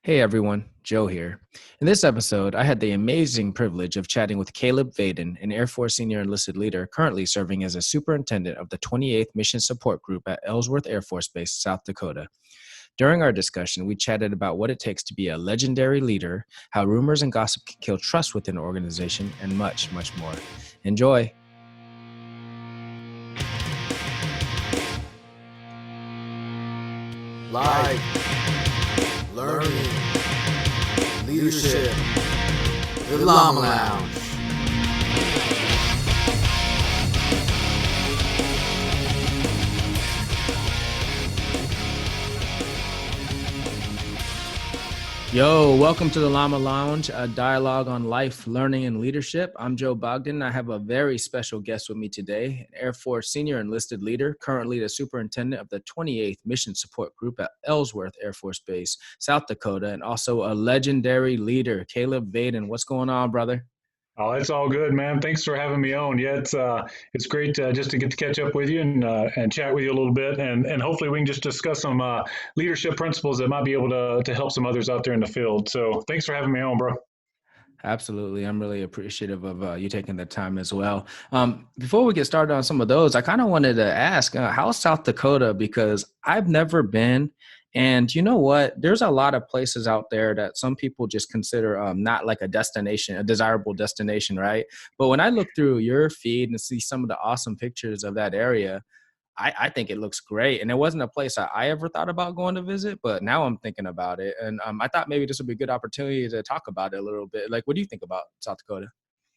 Hey everyone, Joe here. In this episode, I had the amazing privilege of chatting with Caleb Vaden, an Air Force senior enlisted leader currently serving as a superintendent of the 28th Mission Support Group at Ellsworth Air Force Base, South Dakota. During our discussion, we chatted about what it takes to be a legendary leader, how rumors and gossip can kill trust within an organization, and much, much more. Enjoy. Life, learning, leadership, the Llama Lounge. Yo, welcome to the Llama Lounge, a dialogue on life, learning, and leadership. I'm Joe Bogdan. I have a very special guest with me today, an Air Force senior enlisted leader, currently the superintendent of the 28th Mission Support Group at Ellsworth Air Force Base, South Dakota, and also a legendary leader, Caleb Vaden. What's going on, brother? Oh, it's all good, man. Thanks for having me on. Yeah, it's great just to get to catch up with you and chat with you a little bit, and hopefully we can just discuss some leadership principles that might be able to help some others out there in the field. So thanks for having me on, bro. Absolutely. I'm really appreciative of you taking the time as well. Before we get started on some of those, I kind of wanted to ask, how's South Dakota? Because I've never been. And you know what? There's a lot of places out there that some people just consider not like a destination, a desirable destination, right? But when I look through your feed and see some of the awesome pictures of that area, I think it looks great. And it wasn't a place I ever thought about going to visit, but now I'm thinking about it. And I thought maybe this would be a good opportunity to talk about it a little bit. Like, what do you think about South Dakota?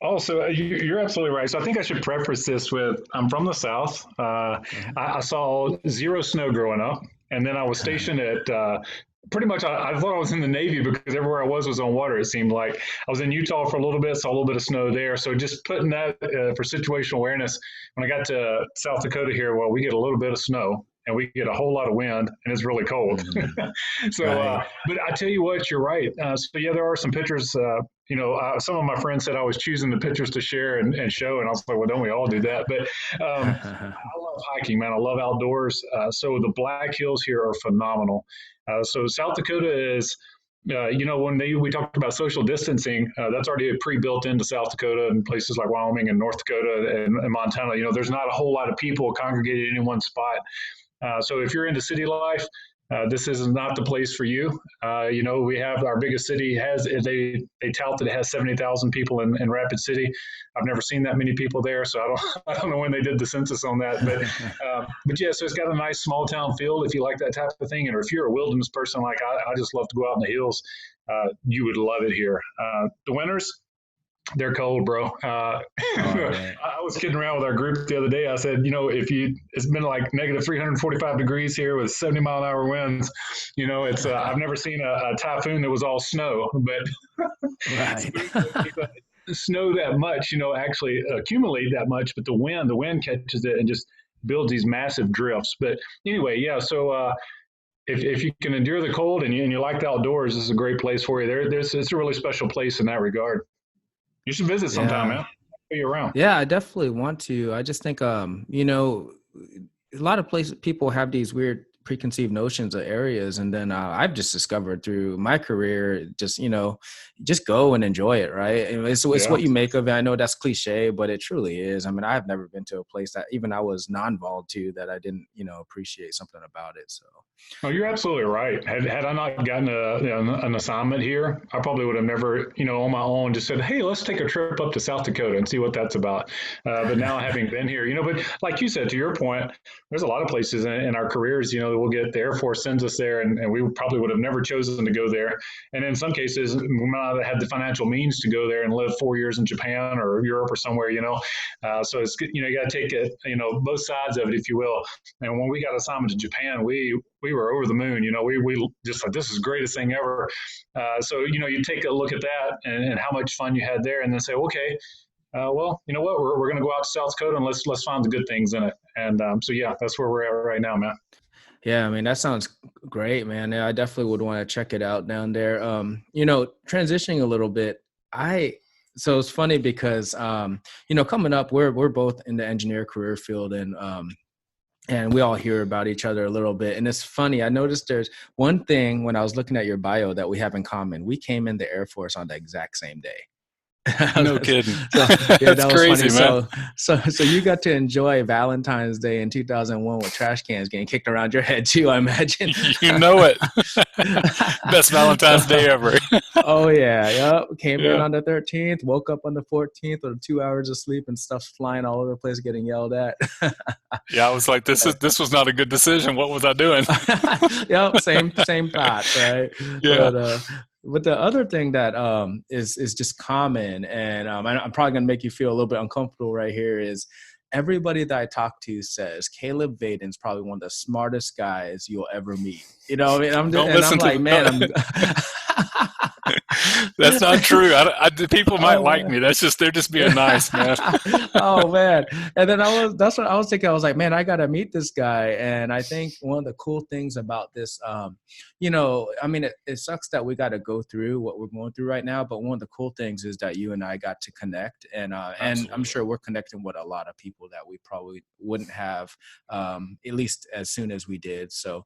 Also, you're absolutely right. So I think I should preface this with I'm from the South. I saw zero snow growing up. And then I was stationed at pretty much, I thought I was in the Navy because everywhere I was on water, it seemed like. I was in Utah for a little bit, saw a little bit of snow there. So just putting that for situational awareness, when I got to South Dakota here, well, we get a little bit of snow and we get a whole lot of wind and it's really cold. So, Right. but I tell you what, you're right. So yeah, there are some pictures, some of my friends said I was choosing the pictures to share and show. And I was like, well, don't we all do that? But I love hiking, man. I love outdoors. So the Black Hills here are phenomenal. So South Dakota is, when we talked about social distancing, that's already pre-built into South Dakota and places like Wyoming and North Dakota and Montana. There's not a whole lot of people congregated in any one spot. So if you're into city life, this is not the place for you. We have our biggest city they tout that it has 70,000 people in Rapid City. I've never seen that many people there, so I don't know when they did the census on that, but yeah, so it's got a nice small town feel if you like that type of thing, and if you're a wilderness person like I just love to go out in the hills, you would love it here. The winters, they're cold, bro. I was kidding around with our group the other day. I said, it's been like negative 345 degrees here with 70-mile-an-hour winds. I've never seen a typhoon that was all snow, but Right. snow that much, actually accumulate that much, but the wind catches it and just builds these massive drifts. But anyway, yeah. So if you can endure the cold and you like the outdoors, this is a great place for you. It's a really special place in that regard. You should visit sometime, man. Be around. Yeah, I definitely want to. I just think, a lot of places, people have these weird preconceived notions of areas. And then I've just discovered through my career, just go and enjoy it, right? And it's what you make of it. I know that's cliche, but it truly is. I mean, I've never been to a place that even I was non-voled to that I didn't, appreciate something about it. So. Oh, you're absolutely right. Had I not gotten an assignment here, I probably would have never, on my own, just said, "Hey, let's take a trip up to South Dakota and see what that's about." But now, having been here, but like you said, to your point, there's a lot of places in our careers, we'll get the Air Force sends us there, and we probably would have never chosen to go there. And in some cases, we might not have had the financial means to go there and live 4 years in Japan or Europe or somewhere, So it's you got to take it, both sides of it, if you will. And when we got assignment to Japan, we were over the moon. We just like, this is the greatest thing ever. So, you take a look at that and how much fun you had there and then say, okay, well, you know what, we're going to go out to South Dakota and let's find the good things in it. And so, yeah, that's where we're at right now, man. Yeah, I mean, that sounds great, man. Yeah, I definitely would want to check it out down there. Transitioning a little bit, so it's funny because, coming up, we're both in the engineer career field, and and we all hear about each other a little bit. And it's funny. I noticed there's one thing when I was looking at your bio that we have in common. We came in the Air Force on the exact same day. No kidding. So yeah, That's that was crazy, funny. man. So you got to enjoy Valentine's Day in 2001 with trash cans getting kicked around your head too, I imagine. You know it. Best Valentine's Day ever. Oh yeah, yep. Came in Yeah. on the 13th, woke up on the 14th with 2 hours of sleep and stuff's flying all over the place, getting yelled at. Yeah, I was like, this was not a good decision. What was I doing? Yep, same thought, right? Yeah. But the other thing that is just common, and I'm probably gonna make you feel a little bit uncomfortable right here, is everybody that I talk to says Caleb Vaden's probably one of the smartest guys you'll ever meet. You know, I mean, I'm like, man, That's not true. People might like me. They're just being nice, man. Oh man. And then that's what I was thinking. I was like, man, I got to meet this guy. And I think one of the cool things about this, I mean, it sucks that we got to go through what we're going through right now. But one of the cool things is that you and I got to connect, and I'm sure we're connecting with a lot of people that we probably wouldn't have, at least as soon as we did. So,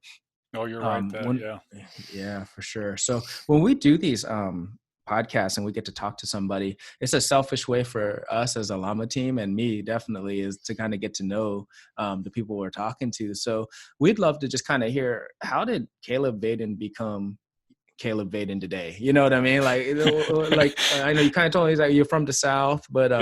Oh, you're right. Yeah, for sure. So when we do these podcasts and we get to talk to somebody, it's a selfish way for us as a Llama team, and me definitely, is to kind of get to know the people we're talking to. So we'd love to just kind of hear, how did Caleb Vaden become Caleb Vaden today? You know what I mean? Like I know you kind of told me that you're from the South, but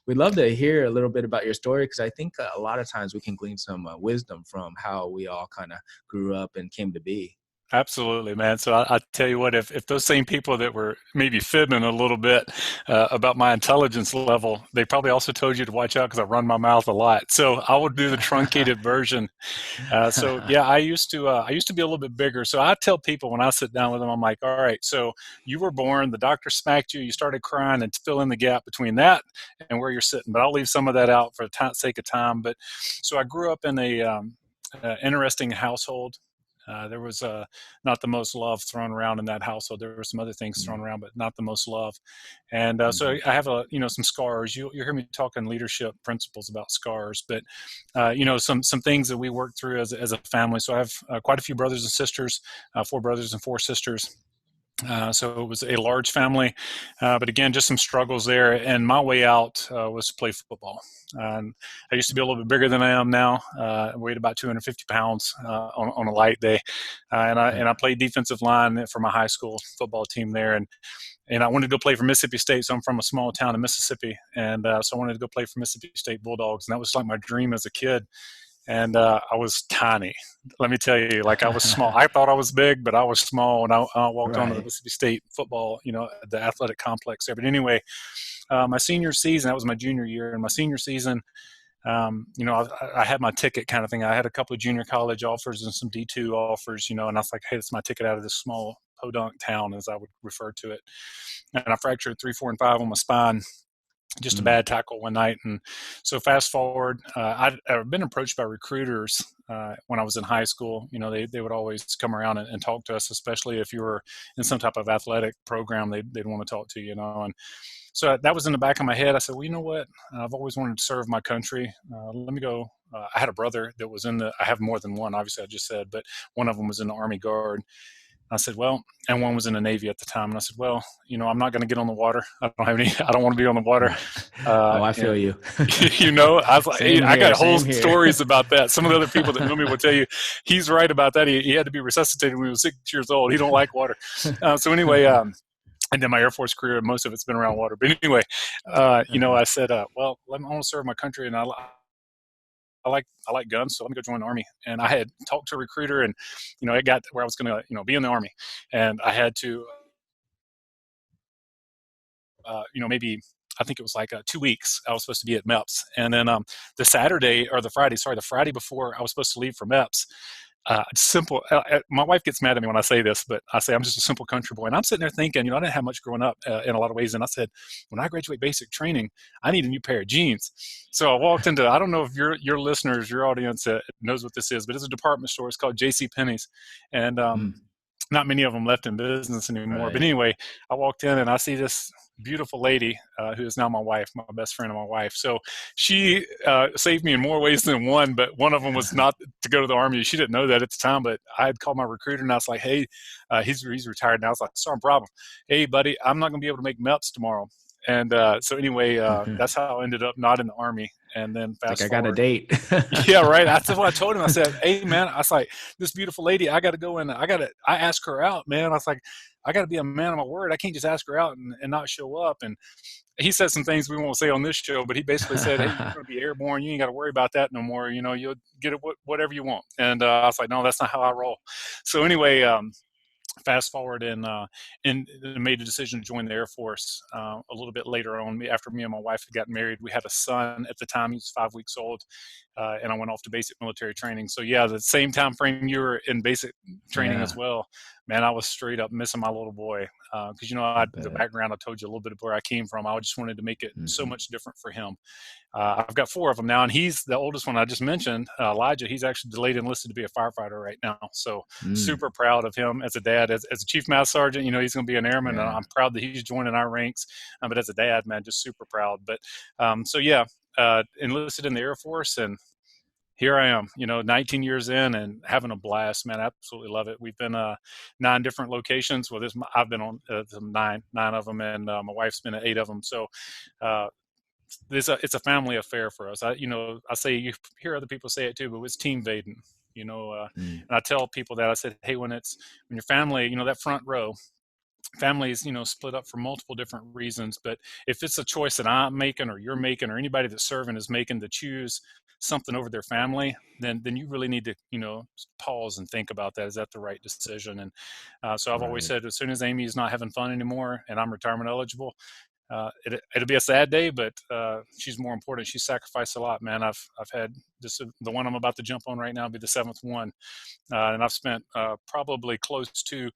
we'd love to hear a little bit about your story, because I think a lot of times we can glean some wisdom from how we all kind of grew up and came to be. Absolutely, man. So I tell you what, if those same people that were maybe fibbing a little bit about my intelligence level, they probably also told you to watch out because I run my mouth a lot. So I will do the truncated version. So yeah, I used to be a little bit bigger. So I tell people when I sit down with them, I'm like, all right, so you were born, the doctor smacked you, you started crying, and fill in the gap between that and where you're sitting. But I'll leave some of that out for the sake of time. But so I grew up in a interesting household. There was not the most love thrown around in that household. There were some other things thrown around, but not the most love. And so I have some scars. You hear me talking leadership principles about scars, but some things that we worked through as a family. So I have quite a few brothers and sisters, 4 brothers and 4 sisters. So it was a large family, but again, just some struggles there. And my way out was to play football. I used to be a little bit bigger than I am now. I weighed about 250 pounds on a light day, and I played defensive line for my high school football team there. And I wanted to go play for Mississippi State. So I'm from a small town in Mississippi, and so I wanted to go play for Mississippi State Bulldogs, and that was like my dream as a kid. And I was tiny. Let me tell you, like I was small. I thought I was big, but I was small when I walked onto the Mississippi State football, the athletic complex there. But anyway, my senior season, that was my junior year. And my senior season, I had my ticket kind of thing. I had a couple of junior college offers and some D2 offers, and I was like, hey, it's my ticket out of this small podunk town, as I would refer to it. And I fractured 3, 4, and 5 on my spine. Just a bad tackle one night. And so fast forward, I've been approached by recruiters when I was in high school. They would always come around and talk to us, especially if you were in some type of athletic program, they'd want to talk to you, And so that was in the back of my head. I said, well, you know what? I've always wanted to serve my country. Let me go. I had a brother that was I have more than one, obviously I just said, but one of them was in the Army Guard. I said, well, and one was in the Navy at the time. And I said, well, I'm not going to get on the water. I don't want to be on the water. I feel you. I was like, I got whole stories about that. Some of the other people that know me will tell you, he's right about that. He had to be resuscitated when he was 6 years old. He don't like water. So anyway, I did my Air Force career. Most of it's been around water. But anyway, I said, well, I want to serve my country. And I like guns, so let me go join the Army. And I had talked to a recruiter, and it got where I was going to be in the Army, and I had to maybe I think it was like 2 weeks I was supposed to be at MEPS, and then the Friday before I was supposed to leave for MEPS. Simple. My wife gets mad at me when I say this, but I say I'm just a simple country boy. And I'm sitting there thinking, I didn't have much growing up in a lot of ways. And I said, when I graduate basic training, I need a new pair of jeans. So I walked into, I don't know if your listeners, your audience knows what this is, but it's a department store. It's called J.C. Penney's. And not many of them left in business anymore. But Right. anyway, I walked in and I see this beautiful lady who is now my wife, my best friend and my wife. So she saved me in more ways than one, but one of them was not to go to the Army. She didn't know that at the time, but I had called my recruiter and I was like, hey, he's retired now. I was like, sorry, problem. Hey, buddy, I'm not going to be able to make MEPS tomorrow. And so anyway, that's how I ended up not in the Army. And then Like, fast I got a forward. date. Yeah, right. That's what I told him. I said, hey, man, I was like, this beautiful lady, I got to go in. I asked her out, man. I was like, I got to be a man of my word. I can't just ask her out and not show up. And he said some things we won't say on this show, but he basically said, hey, you're going to be airborne. You ain't got to worry about that no more. You know, you'll get it whatever you want. And I was like, no, that's not how I roll. So anyway, fast forward and made a decision to join the Air Force a little bit later on. After me and my wife had gotten married, we had a son at the time. He was 5 weeks old, and I went off to basic military training. So yeah, the same time frame you were in basic training as well. Man, I was straight up missing my little boy because the background I told you a little bit of where I came from. I just wanted to make it so much different for him. I've got 4 of them now, and he's the oldest one I just mentioned, Elijah. He's actually delayed enlisted to be a firefighter right now. So super proud of him as a dad, as a chief master sergeant. He's going to be an airman, and I'm proud that he's joining our ranks. But as a dad, man, just super proud. But enlisted in the Air Force, and here I am, 19 years in and having a blast, man. Absolutely love it. We've been 9 different locations. Well, I've been on nine of them, and my wife's been at 8 of them. So it's a family affair for us. I say, you hear other people say it too, but it's Team Vaden. And I tell people that I said, hey, when your family, that front row. Families, split up for multiple different reasons, but if it's a choice that I'm making or you're making or anybody that's serving is making to choose something over their family, then you really need to, pause and think about that. Is that the right decision? And so I've always said, as soon as Amy is not having fun anymore and I'm retirement eligible, it'll be a sad day, but she's more important. She sacrificed a lot, man. I've had this, the one I'm about to jump on right now, be the 7th one. And I've spent probably close to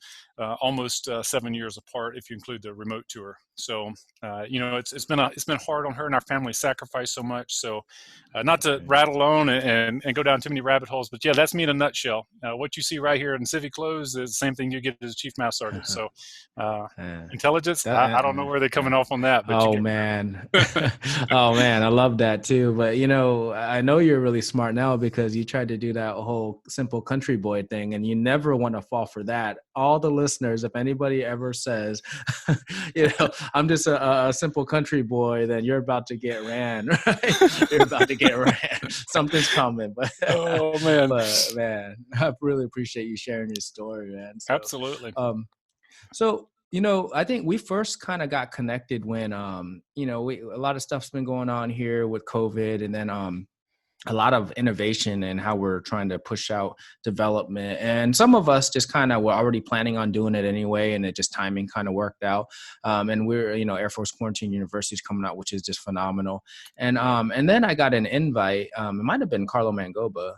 almost 7 years apart, if you include the remote tour. So, it's been hard on her, and our family sacrificed so much. So, not to rattle on and go down too many rabbit holes, but yeah, that's me in a nutshell. What you see right here in civic clothes is the same thing you get as chief master sergeant. So, intelligence, I don't know where they're coming off on that. But oh man, I love that too. But I know you're really smart now because you tried to do that whole simple country boy thing, and you never want to fall for that. All the listeners, if anybody ever says, I'm just a simple country boy, then you're about to get ran. Right? You're about to get ran. Something's coming. But oh man, I really appreciate you sharing your story, man. So, absolutely. So, I think we first kind of got connected when, a lot of stuff's been going on here with COVID, and then a lot of innovation and how we're trying to push out development. And some of us just kind of were already planning on doing it anyway, and it just timing kind of worked out. And we're, Air Force Quarantine University is coming out, which is just phenomenal. And then I got an invite. It might have been Carlo Mangoba.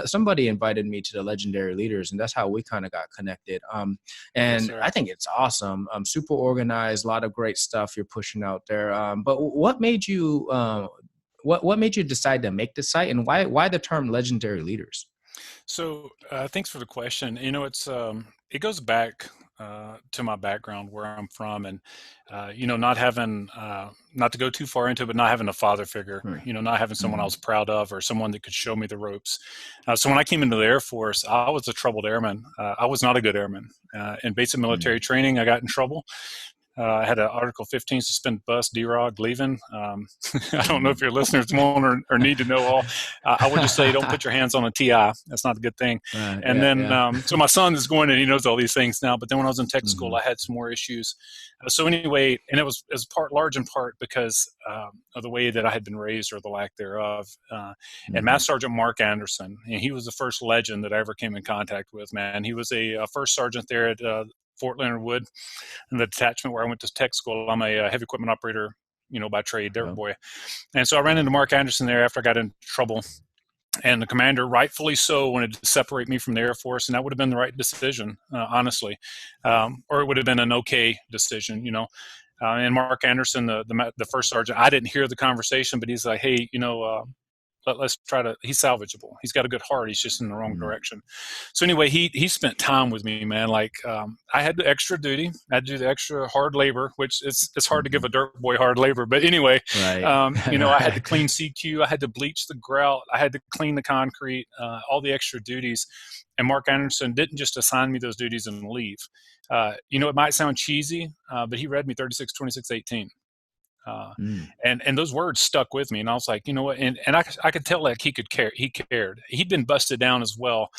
Somebody invited me to the Legendary Leaders, and that's how we kind of got connected. And yes, I think it's awesome. Super organized, a lot of great stuff you're pushing out there. But what made you what made you decide to make the site, and why the term Legendary Leaders? So thanks for the question. It goes back to my background, where I'm from, and not having not to go too far into it, but not having a father figure, not having someone I was proud of or someone that could show me the ropes. So when I came into the Air Force, I was a troubled airman. I was not a good airman. In basic military training, I got in trouble. I had an Article 15 suspended bus, DROG, leaving. I don't know if your listeners want or need to know all. I would just say don't put your hands on a TI. That's not a good thing. So my son is going, and he knows all these things now. But then when I was in tech school, I had some more issues. So anyway, and it was large in part because of the way that I had been raised, or the lack thereof. And Master Sergeant Mark Anderson, and he was the first legend that I ever came in contact with, man. He was a first sergeant there at Fort Leonard Wood, and the detachment where I went to tech school. I'm a heavy equipment operator, by trade, dirt boy. And so I ran into Mark Anderson there after I got in trouble. And the commander, rightfully so, wanted to separate me from the Air Force, and that would have been the right decision, honestly. Or it would have been an okay decision, And Mark Anderson, the first sergeant, I didn't hear the conversation, but he's like, hey, let's try to, he's salvageable. He's got a good heart. He's just in the wrong direction. So anyway, he spent time with me, man. Like, I had the extra duty. I had to do the extra hard labor, which it's hard to give a dirt boy hard labor. But anyway, Right. I had to clean CQ. I had to bleach the grout. I had to clean the concrete, all the extra duties. And Mark Anderson didn't just assign me those duties and leave. It might sound cheesy, but he read me 36:26:18. And those words stuck with me, and I was like, you know what? And I could tell like he cared. He'd been busted down as well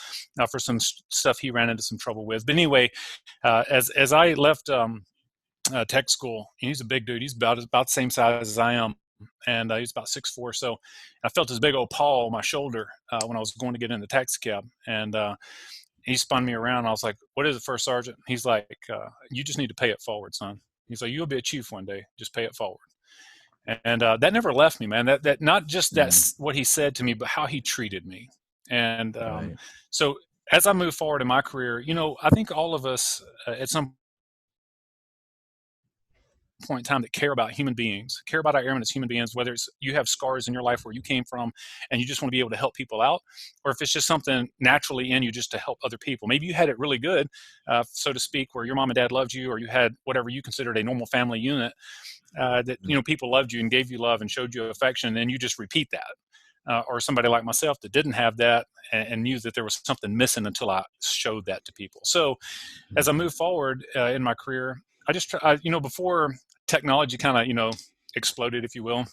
for some stuff he ran into some trouble with. But anyway, as I left tech school, he's a big dude. He's about the same size as I am, and he's about 6'4". So I felt this big old paw on my shoulder when I was going to get in the taxi cab, and he spun me around. I was like, "What is it, First Sergeant?" He's like, "You just need to pay it forward, son." He's like, "You'll be a chief one day. Just pay it forward." And that never left me, man. That not just that's what he said to me, but how he treated me. And so as I move forward in my career, I think all of us at some point in time that care about human beings, care about our airmen as human beings, whether it's you have scars in your life where you came from and you just want to be able to help people out, or if it's just something naturally in you just to help other people. Maybe you had it really good, so to speak, where your mom and dad loved you, or you had whatever you considered a normal family unit, that people loved you and gave you love and showed you affection, and you just repeat that. Or somebody like myself that didn't have that and knew that there was something missing until I showed that to people. So as I move forward in my career, I just before technology kind of exploded, if you will,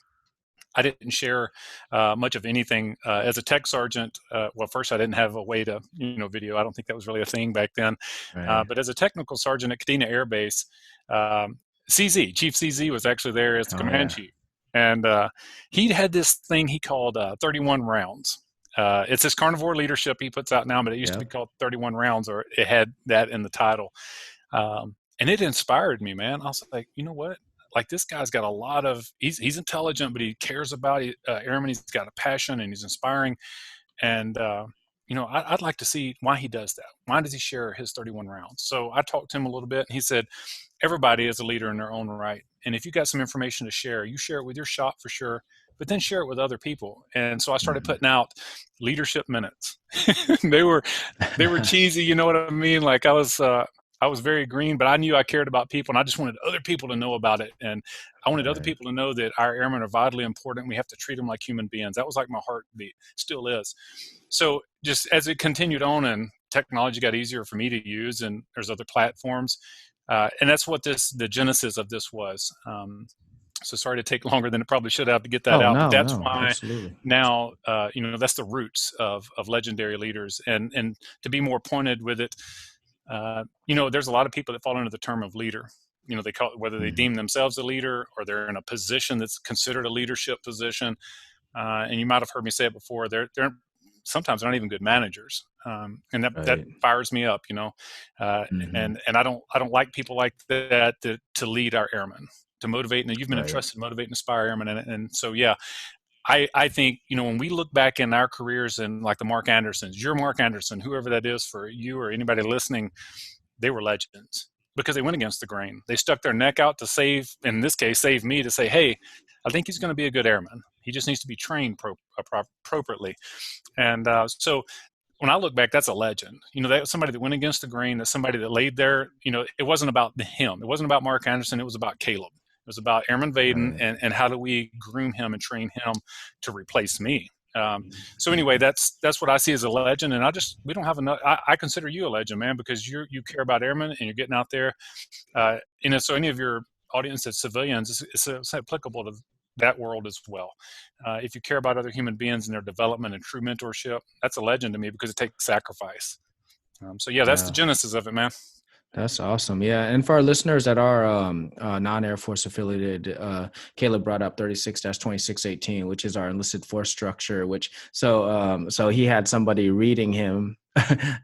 I didn't share much of anything as a tech sergeant. Well, first I didn't have a way to video. I don't think that was really a thing back then. Right. But as a technical sergeant at Kadena Air Base, Chief CZ was actually there as the command chief. And he had this thing he called 31 rounds. It's this carnivore leadership he puts out now, but it used to be called 31 rounds, or it had that in the title. And it inspired me, man. I was like, you know what? Like, this guy's got a lot of, he's intelligent, but he cares about airmen. He's got a passion and he's inspiring. And, I'd like to see why he does that. Why does he share his 31 rounds? So I talked to him a little bit, and he said, everybody is a leader in their own right. And if you got some information to share, you share it with your shop for sure, but then share it with other people. And so I started putting out leadership minutes. They were cheesy. You know what I mean? Like, I was very green, but I knew I cared about people, and I just wanted other people to know about it. And I wanted other people to know that our airmen are vitally important. We have to treat them like human beings. That was like my heartbeat, still is. So just as it continued on and technology got easier for me to use, and there's other platforms, and that's what the genesis of this was. So sorry to take longer than it probably should have to get that out. But that's why now, that's the roots of legendary leaders. And to be more pointed with it, there's a lot of people that fall under the term of leader. They call it, whether they deem themselves a leader or they're in a position that's considered a leadership position. And you might have heard me say it before. They're sometimes not even good managers, and that fires me up. And I don't like people like that to lead our airmen, to motivate. And you've been entrusted to motivate and inspire airmen, and so I think, when we look back in our careers, and like the Mark Andersons, your Mark Anderson, whoever that is for you or anybody listening, they were legends because they went against the grain. They stuck their neck out to save me, to say, hey, I think he's going to be a good airman. He just needs to be trained appropriately. And so when I look back, that's a legend. That was somebody that went against the grain. That's somebody that laid there. It wasn't about him. It wasn't about Mark Anderson. It was about Caleb. It was about Airman Vaden, and how do we groom him and train him to replace me. So anyway, that's what I see as a legend. And we don't have enough. I consider you a legend, man, because you care about airmen and you're getting out there. So any of your audience that's civilians, it's applicable to that world as well. If you care about other human beings and their development and true mentorship, that's a legend to me because it takes sacrifice. That's the genesis of it, man. That's awesome. Yeah. And for our listeners that are non-Air Force affiliated, Caleb brought up 36-2618, which is our enlisted force structure, so he had somebody reading him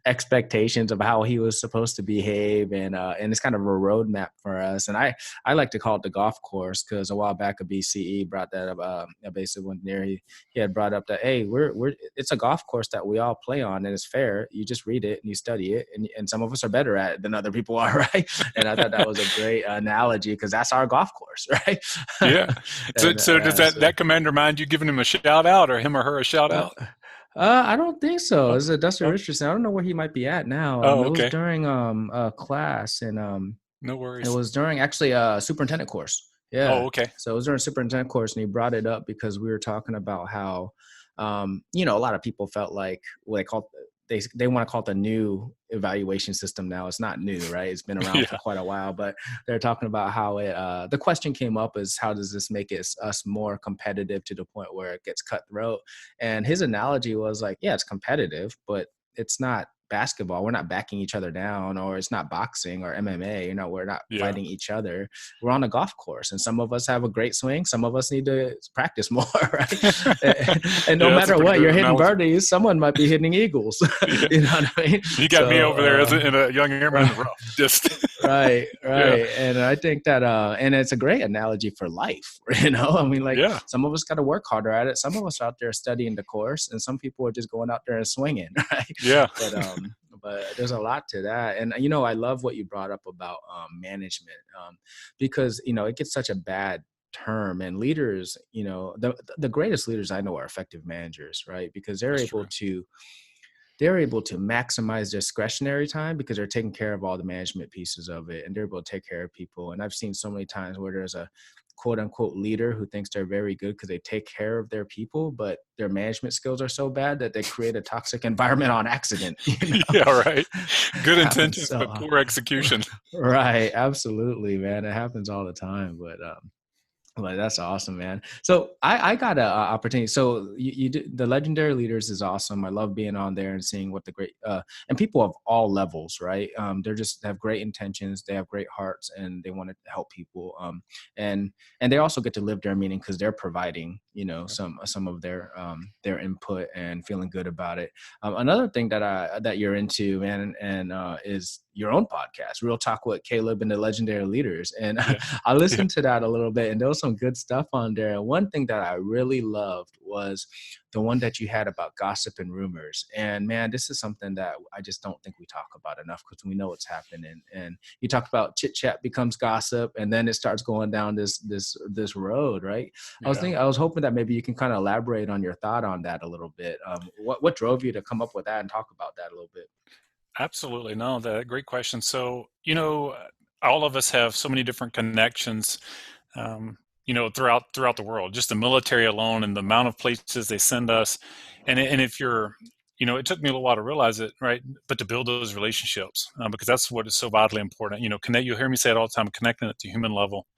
expectations of how he was supposed to behave, and it's kind of a roadmap for us. And I like to call it the golf course, because a while back a BCE brought that up. Basically one near he had brought up that, hey, we're it's a golf course that we all play on, and it's fair. You just read it and you study it, and some of us are better at it than other people are, right? And I thought that was a great analogy, because that's our golf course, right? Yeah. So, And, so does that commander mind you giving him a shout out, or him or her a shout out? I don't think so. Oh, It's a Dustin oh, Richardson. I don't know where he might be at now. oh, It was okay. during a class, and No it worries. was during actually a superintendent course. Yeah. Oh, okay. So it was during a superintendent course, and he brought it up because we were talking about how, a lot of people felt like what they call they want to call it the new evaluation system now. It's not new, right? It's been around for Yeah. quite a while, but they're talking about how the question came up is, how does this make us more competitive to the point where it gets cutthroat? And his analogy was like, yeah, it's competitive, but it's not basketball. We're not backing each other down, or it's not boxing or MMA. We're not Yeah. fighting each other. We're on a golf course, and some of us have a great swing. Some of us need to practice more, right? And no Yeah, that's a matter pretty what, good you're hitting analogy. birdies. Someone might be hitting eagles. Yeah. You know what I mean? You got me So, over there as in a young airman in the rough. Just right. Yeah. And I think that and it's a great analogy for life. I mean, like, Yeah. some of us got to work harder at it. Some of us are out there studying the course, and some people are just going out there and swinging, right? Yeah. But there's a lot to that. And I love what you brought up about management, because it gets such a bad term, and leaders, the greatest leaders I know are effective managers, right? Because they're That's able true. to maximize discretionary time, because they're taking care of all the management pieces of it, and they're able to take care of people. And I've seen so many times where there's a quote unquote leader who thinks they're very good because they take care of their people, but their management skills are so bad that they create a toxic environment on accident. Yeah, right. Good Happens intentions, so but poor execution. right. Absolutely, man. It happens all the time. But that's awesome, man. So I got an opportunity. So you did, the Legendary Leaders is awesome. I love being on there and seeing what the great and people of all levels, right? They're just have great intentions. They have great hearts, and they want to help people. And they also get to live their meaning, because they're providing, some of their input and feeling good about it. Another thing that you're into, man, and is your own podcast, Real Talk with Caleb and the Legendary Leaders. And Yeah. I listened to that a little bit, and there was some good stuff on there. And one thing that I really loved was the one that you had about gossip and rumors. And man, this is something that I just don't think we talk about enough, because we know what's happening. And you talked about chit chat becomes gossip, and then it starts going down this road, right? Yeah. I was hoping that maybe you can kind of elaborate on your thought on that a little bit. What drove you to come up with that and talk about that a little bit? Absolutely. No, great question. So, all of us have so many different connections, throughout the world, just the military alone and the amount of places they send us. And if you're, it took me a little while to realize it, right? But to build those relationships, because that's what is so vitally important. You'll hear me say it all the time, connecting at the human level.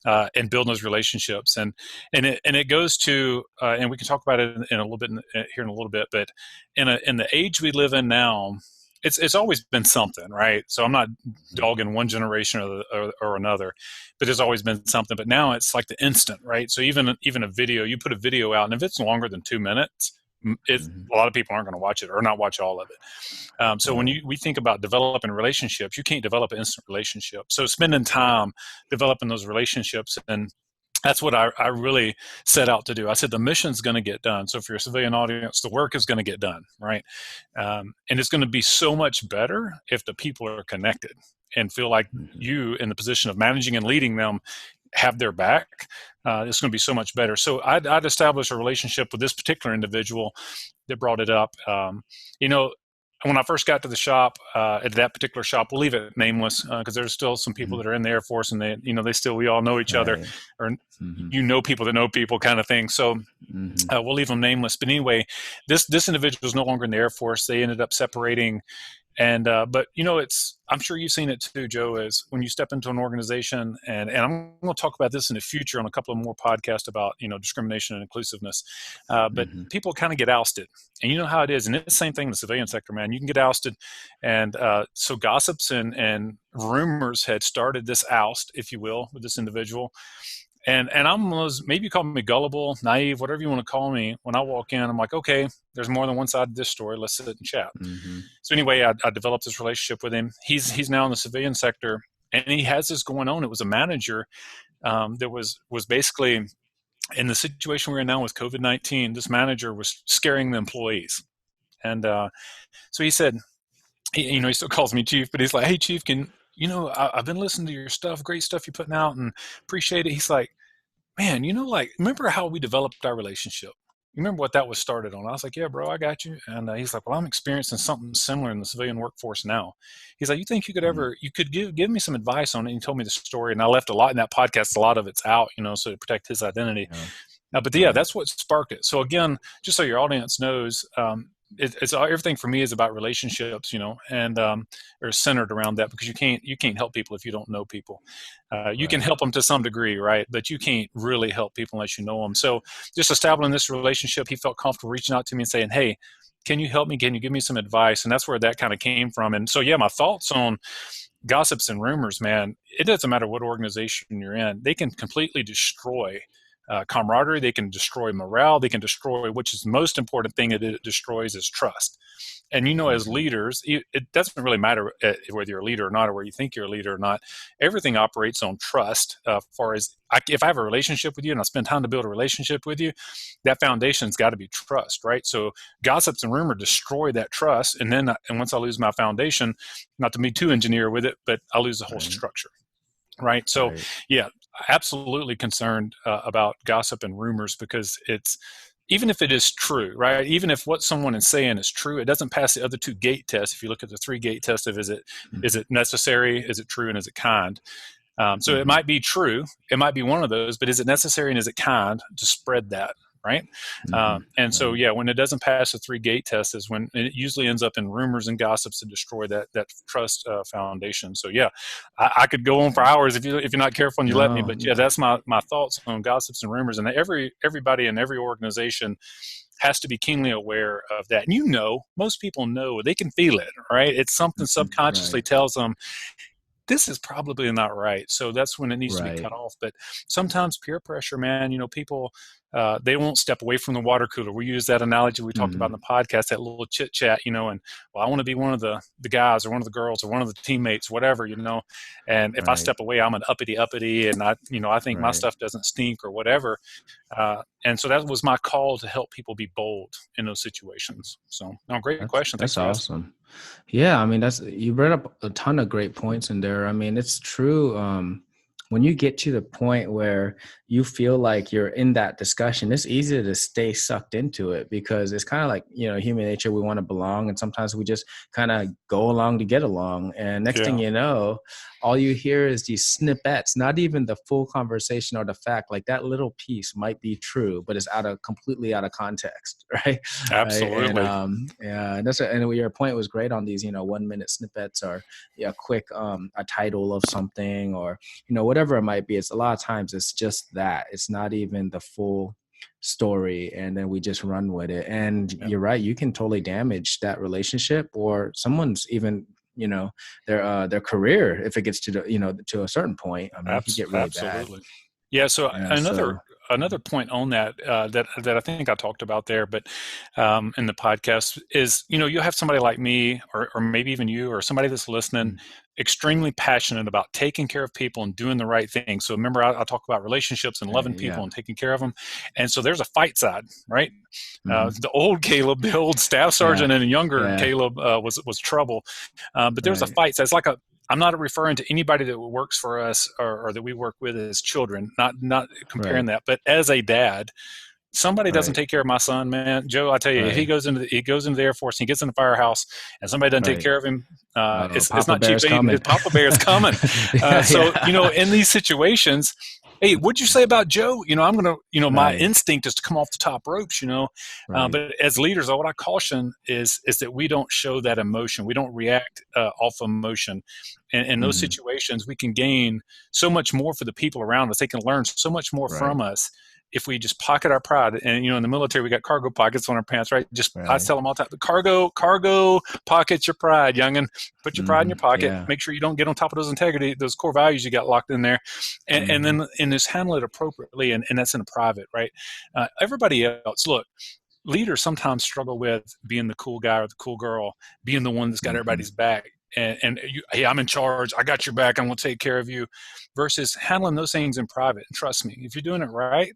And building those relationships, and it goes to, and we can talk about it in a little bit here in a little bit. But in the age we live in now, it's always been something, right? So I'm not dogging one generation or another, but there's always been something. But now it's like the instant, right? So even a video, you put a video out, and if it's longer than 2 minutes, a lot of people aren't going to watch it or not watch all of it. So when we think about developing relationships, you can't develop an instant relationship. So spending time developing those relationships, and that's what I really set out to do. I said the mission's going to get done. So for your civilian audience, the work is going to get done, right? And it's going to be so much better if the people are connected and feel like you, in the position of managing and leading them, have their back. It's going to be so much better. So I'd established a relationship with this particular individual that brought it up. When I first got to the shop, at that particular shop, we'll leave it nameless, because there's still some people that are in the Air Force, and we all know each other, or people that know people, kind of thing. So we'll leave them nameless. But anyway, this individual is no longer in the Air Force. They ended up separating. And but I'm sure you've seen it too, Joe, is when you step into an organization, and I'm going to talk about this in the future on a couple of more podcasts about discrimination and inclusiveness, but people kind of get ousted, and you know how it is, and it's the same thing in the civilian sector, man. You can get ousted, and so gossips and rumors had started this oust, if you will, with this individual. And I'm those, maybe you call me gullible, naive, whatever you want to call me. When I walk in, I'm like, okay, there's more than one side of this story. Let's sit and chat. Mm-hmm. So anyway, I developed this relationship with him. He's now in the civilian sector, and he has this going on. It was a manager that was basically in the situation we're in now with COVID-19. This manager was scaring the employees, and so he said, he still calls me Chief, but he's like, hey, Chief, I've been listening to your stuff, great stuff you're putting out, and appreciate it. He's like, man, remember how we developed our relationship? You remember what that was started on? I was like, yeah, bro, I got you. And he's like, well, I'm experiencing something similar in the civilian workforce now. He's like, you think you could give me some advice on it? And he told me the story, and I left a lot in that podcast. A lot of it's out, so to protect his identity. Yeah. That's what sparked it. So again, just so your audience knows, it's everything for me is about relationships, and or centered around that, because you can't help people if you don't know people. You can help them to some degree, right? But you can't really help people unless you know them. So just establishing this relationship, he felt comfortable reaching out to me and saying, hey, can you help me? Can you give me some advice? And that's where that kind of came from. And so, yeah, my thoughts on gossips and rumors, man, it doesn't matter what organization you're in. They can completely destroy camaraderie. They can destroy morale. They can destroy, which is the most important thing that it destroys, is trust. And as leaders, it doesn't really matter whether you're a leader or not, or where you think you're a leader or not. Everything operates on trust. As far as if I have a relationship with you and I spend time to build a relationship with you, that foundation's got to be trust, right? So gossips and rumor destroy that trust, and once I lose my foundation, not to be too engineer with it, but I lose the whole structure. Right. So, yeah, absolutely concerned about gossip and rumors, because even if it is true, right? Even if what someone is saying is true, it doesn't pass the other two gate tests. If you look at the 3 gate test of is it necessary, is it true, and is it kind? So it might be true. It might be one of those, but is it necessary and is it kind to spread that? Right. So, yeah, when it doesn't pass the 3 gate test is when it usually ends up in rumors and gossips to destroy that trust foundation. So, yeah, I could go on for hours if you're not careful and you let me. But, yeah, that's my thoughts on gossips and rumors. And everybody in every organization has to be keenly aware of that. And most people know, they can feel it, right? It's something subconsciously tells them, this is probably not right. So that's when it needs to be cut off. But sometimes peer pressure, man, people, they won't step away from the water cooler. We use that analogy we talked about in the podcast, that little chit chat, and, well, I want to be one of the guys or one of the girls or one of the teammates, whatever, and if I step away, I'm an uppity, and I think my stuff doesn't stink or whatever. And so that was my call to help people be bold in those situations. So, great question. Thanks. That's awesome. Yeah. I mean, you brought up a ton of great points in there. I mean, it's true. When you get to the point where you feel like you're in that discussion, it's easy to stay sucked into it, because it's kind of like, human nature. We want to belong, and sometimes we just kind of go along to get along. And next thing you know, all you hear is these snippets, not even the full conversation or the fact. Like, that little piece might be true, but it's completely out of context, right? Absolutely. Right? And and your point was great on these, 1-minute snippets, or a quick a title of something, or whatever it might be. It's a lot of times it's just that. It's not even the full story, and then we just run with it. And you're right, you can totally damage that relationship, or someone's even their career if it gets to to a certain point. I mean, it can get really bad. Yeah. So another point on that that I think I talked about there, but in the podcast is, you'll have somebody like me, or maybe even you, or somebody that's listening, extremely passionate about taking care of people and doing the right thing. So remember, I talk about relationships and loving people and taking care of them. And so there's a fight side, right? The old Caleb, the old staff sergeant, and a younger Caleb was trouble. But there's a fight side. It's like I'm not referring to anybody that works for us or that we work with as children, not comparing that, but as a dad. Somebody doesn't take care of my son, man. Joe, I tell you, if he goes into the Air Force and he gets in the firehouse and somebody doesn't take care of him, it's not cheap. Papa Bear is coming. In these situations, hey, what'd you say about Joe? I'm going to, my instinct is to come off the top ropes, but as leaders, what I caution is that we don't show that emotion. We don't react off emotion. And in those situations, we can gain so much more for the people around us. They can learn so much more from us if we just pocket our pride. And, in the military, we got cargo pockets on our pants, right? I tell them all the time, cargo pockets your pride, youngin'. Put your pride in your pocket. Make sure you don't get on top of those core values you got locked in there. and then just handle it appropriately, and that's in a private, right? Everybody else, look, leaders sometimes struggle with being the cool guy or the cool girl, being the one that's got everybody's back. And you, hey, I'm in charge. I got your back. I'm going to take care of you, versus handling those things in private. And trust me, if you're doing it right,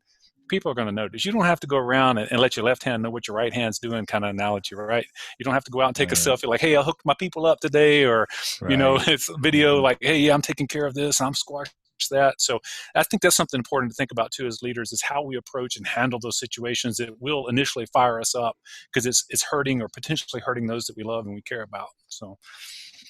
people are going to notice. You don't have to go around and let your left hand know what your right hand's doing, kind of analogy, right? You don't have to go out and take a selfie like, hey, I hooked my people up today, or, it's a video like, hey, yeah, I'm taking care of this. I'm squashing that. So I think that's something important to think about too as leaders, is how we approach and handle those situations that will initially fire us up because it's hurting or potentially hurting those that we love and we care about. So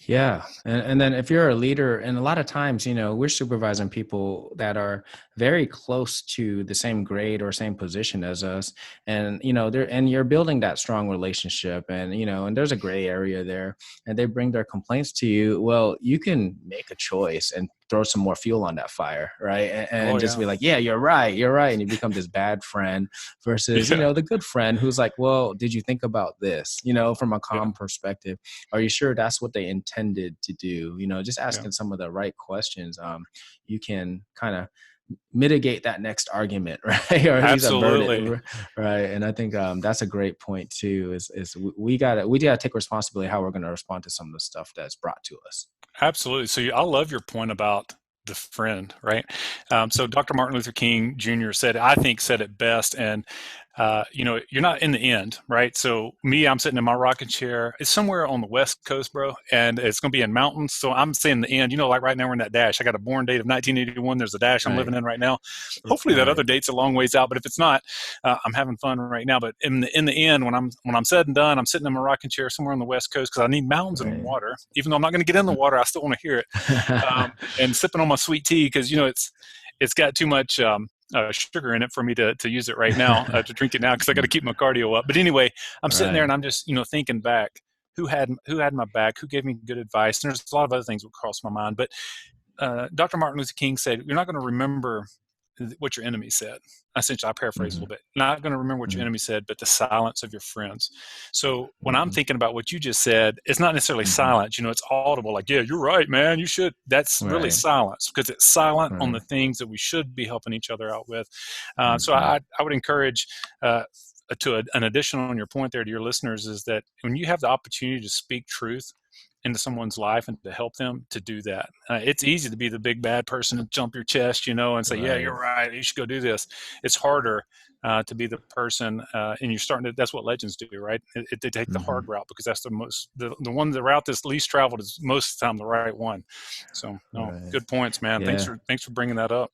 yeah. And then if you're a leader, and a lot of times, we're supervising people that are very close to the same grade or same position as us. And, and you're building that strong relationship, and, and there's a gray area there, and they bring their complaints to you. Well, you can make a choice and throw some more fuel on that fire, right? And just be like, yeah, you're right. And you become this bad friend versus, the good friend who's like, well, did you think about this, from a calm perspective? Are you sure that's what they intended to do? Just asking some of the right questions. You can kind of mitigate that next argument, right? Or at least avert it, right? And I think that's a great point too. Is we gotta take responsibility how we're going to respond to some of the stuff that's brought to us. Absolutely. So I love your point about the friend, right? So Dr. Martin Luther King Jr. said it best, and you're not in the end, right? So I'm sitting in my rocking chair. It's somewhere on the West Coast, bro, and it's going to be in mountains. So I'm saying the end, like right now we're in that dash. I got a born date of 1981. There's a dash I'm living in right now. Hopefully that other date's a long ways out, but if it's not, I'm having fun right now. But in the end, when I'm said and done, I'm sitting in my rocking chair somewhere on the West Coast because I need mountains and water. Even though I'm not going to get in the water, I still want to hear it. And sipping on my sweet tea because it's got too much sugar in it for me to use it right now, to drink it now, because I got to keep my cardio up. But anyway, I'm sitting there and I'm just thinking back, who had my back, who gave me good advice, and there's a lot of other things that would cross my mind. But Dr. Martin Luther King said, you're not going to remember what your enemy said. Essentially, I paraphrase a little bit. Not going to remember what your enemy said, but the silence of your friends. So when I'm thinking about what you just said, it's not necessarily silence. It's audible. Like, yeah, you're right, man. You should. That's really silence, because it's silent on the things that we should be helping each other out with. So I would encourage an addition on your point there to your listeners, is that when you have the opportunity to speak truth into someone's life and to help them, to do that. It's easy to be the big bad person and jump your chest, and say, yeah, you're right, you should go do this. It's harder to be the person, and you're starting to, that's what legends do, right? They take the hard route, because that's the route that's least traveled is most of the time the right one. So good points, man. Yeah. Thanks for bringing that up.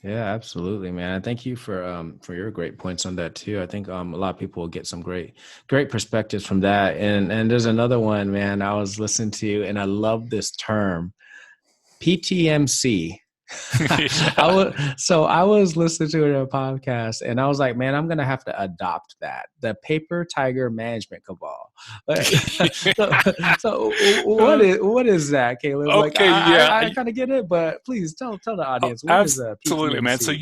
Yeah, absolutely, man. Thank you for your great points on that too. I think a lot of people will get some great perspectives from that. And there's another one, man, I was listening to, and I love this term, PTMC. I was listening to it on a podcast, and I was like, man, I'm gonna have to adopt that, the paper tiger management cabal. So what is that, Caleb? Okay, I kind of get it, but please tell the audience. What is absolutely, man. So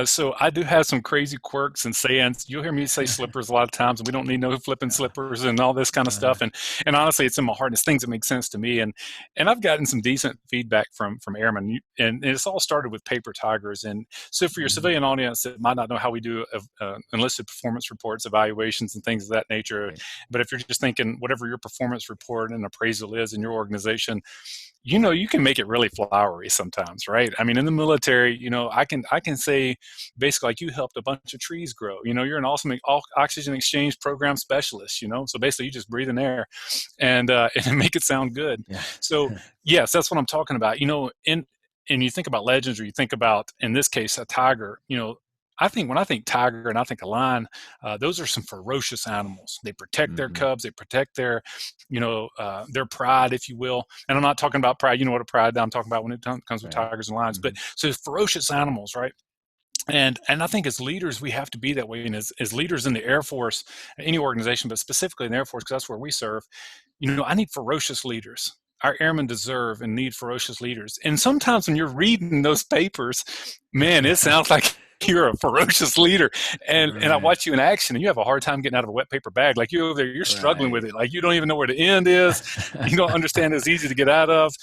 so I do have some crazy quirks and sayings. You'll hear me say slippers a lot of times, and we don't need no flipping slippers and all this kind of stuff. And honestly, it's in my heart. And it's things that make sense to me. And I've gotten some decent feedback from airmen, and it's all started with paper tigers. And so for your civilian audience that might not know how we do enlisted performance reports, evaluations, and things of that nature, but if you're just thinking whatever your performance report and appraisal is in your organization, you can make it really flowery sometimes, right? I mean, in the military, I can say basically like, you helped a bunch of trees grow. You're an awesome oxygen exchange program specialist. So basically you just breathe in air and make it sound good. Yeah. So yes, that's what I'm talking about. And you think about legends, or you think about, in this case, a tiger. I think when I think tiger and I think a lion, those are some ferocious animals. They protect their cubs. They protect their pride, if you will. And I'm not talking about pride. You know what a pride I'm talking about when it comes with tigers and lions. But so ferocious animals, right? And I think as leaders, we have to be that way. And as leaders in the Air Force, any organization, but specifically in the Air Force, because that's where we serve, I need ferocious leaders. Our airmen deserve and need ferocious leaders. And sometimes when you're reading those papers, man, it sounds like you're a ferocious leader, and I watch you in action, and you have a hard time getting out of a wet paper bag. Like, you over there, you're struggling with it. Like, you don't even know where the end is. You don't understand it's easy to get out of.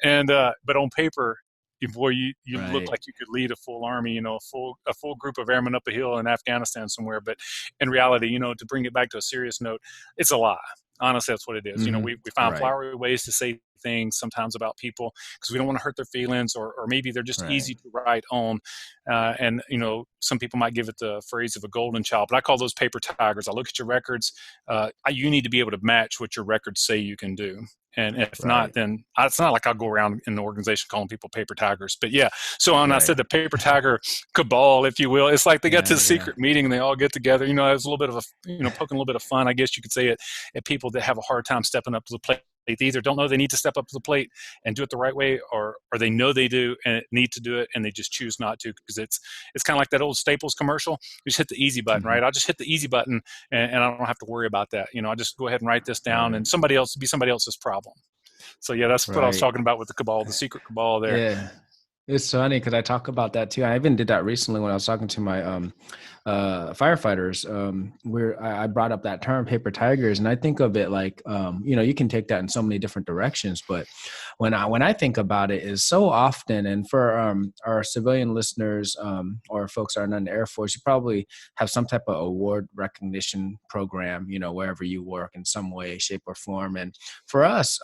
And but on paper, before you look Right. like you could lead a full army, a full group of airmen up a hill in Afghanistan somewhere. But in reality, to bring it back to a serious note, it's a lie. Honestly, that's what it is. Mm-hmm. We find Right. flowery ways to say things sometimes about people because we don't want to hurt their feelings, or maybe they're just Right. easy to write on. And some people might give it the phrase of a golden child, but I call those paper tigers. I look at your records. You need to be able to match what your records say you can do. And if not, Right. then it's not like I'll go around in the organization calling people paper tigers. But yeah, so when I Right. said the paper tiger cabal, if you will, it's like they got to the Yeah. secret meeting and they all get together. It was a little bit of poking a little bit of fun, I guess you could say, at people that have a hard time stepping up to the plate. They either don't know they need to step up to the plate and do it the right way, or they know they do and need to do it and they just choose not to, because it's kind of like that old Staples commercial. You just hit the easy button, Mm-hmm. right? I'll just hit the easy button and I don't have to worry about that. I just go ahead and write this down, Right. and somebody else's problem. So yeah, that's what I was Right. talking about with the cabal, the secret cabal there. Yeah. It's funny because I talk about that too. I even did that recently when I was talking to my firefighters. Where I brought up that term, paper tigers, and I think of it like you can take that in so many different directions. But when I think about it, is so often, and for our civilian listeners or folks that are not in the Air Force, you probably have some type of award recognition program, wherever you work in some way, shape, or form. And for us,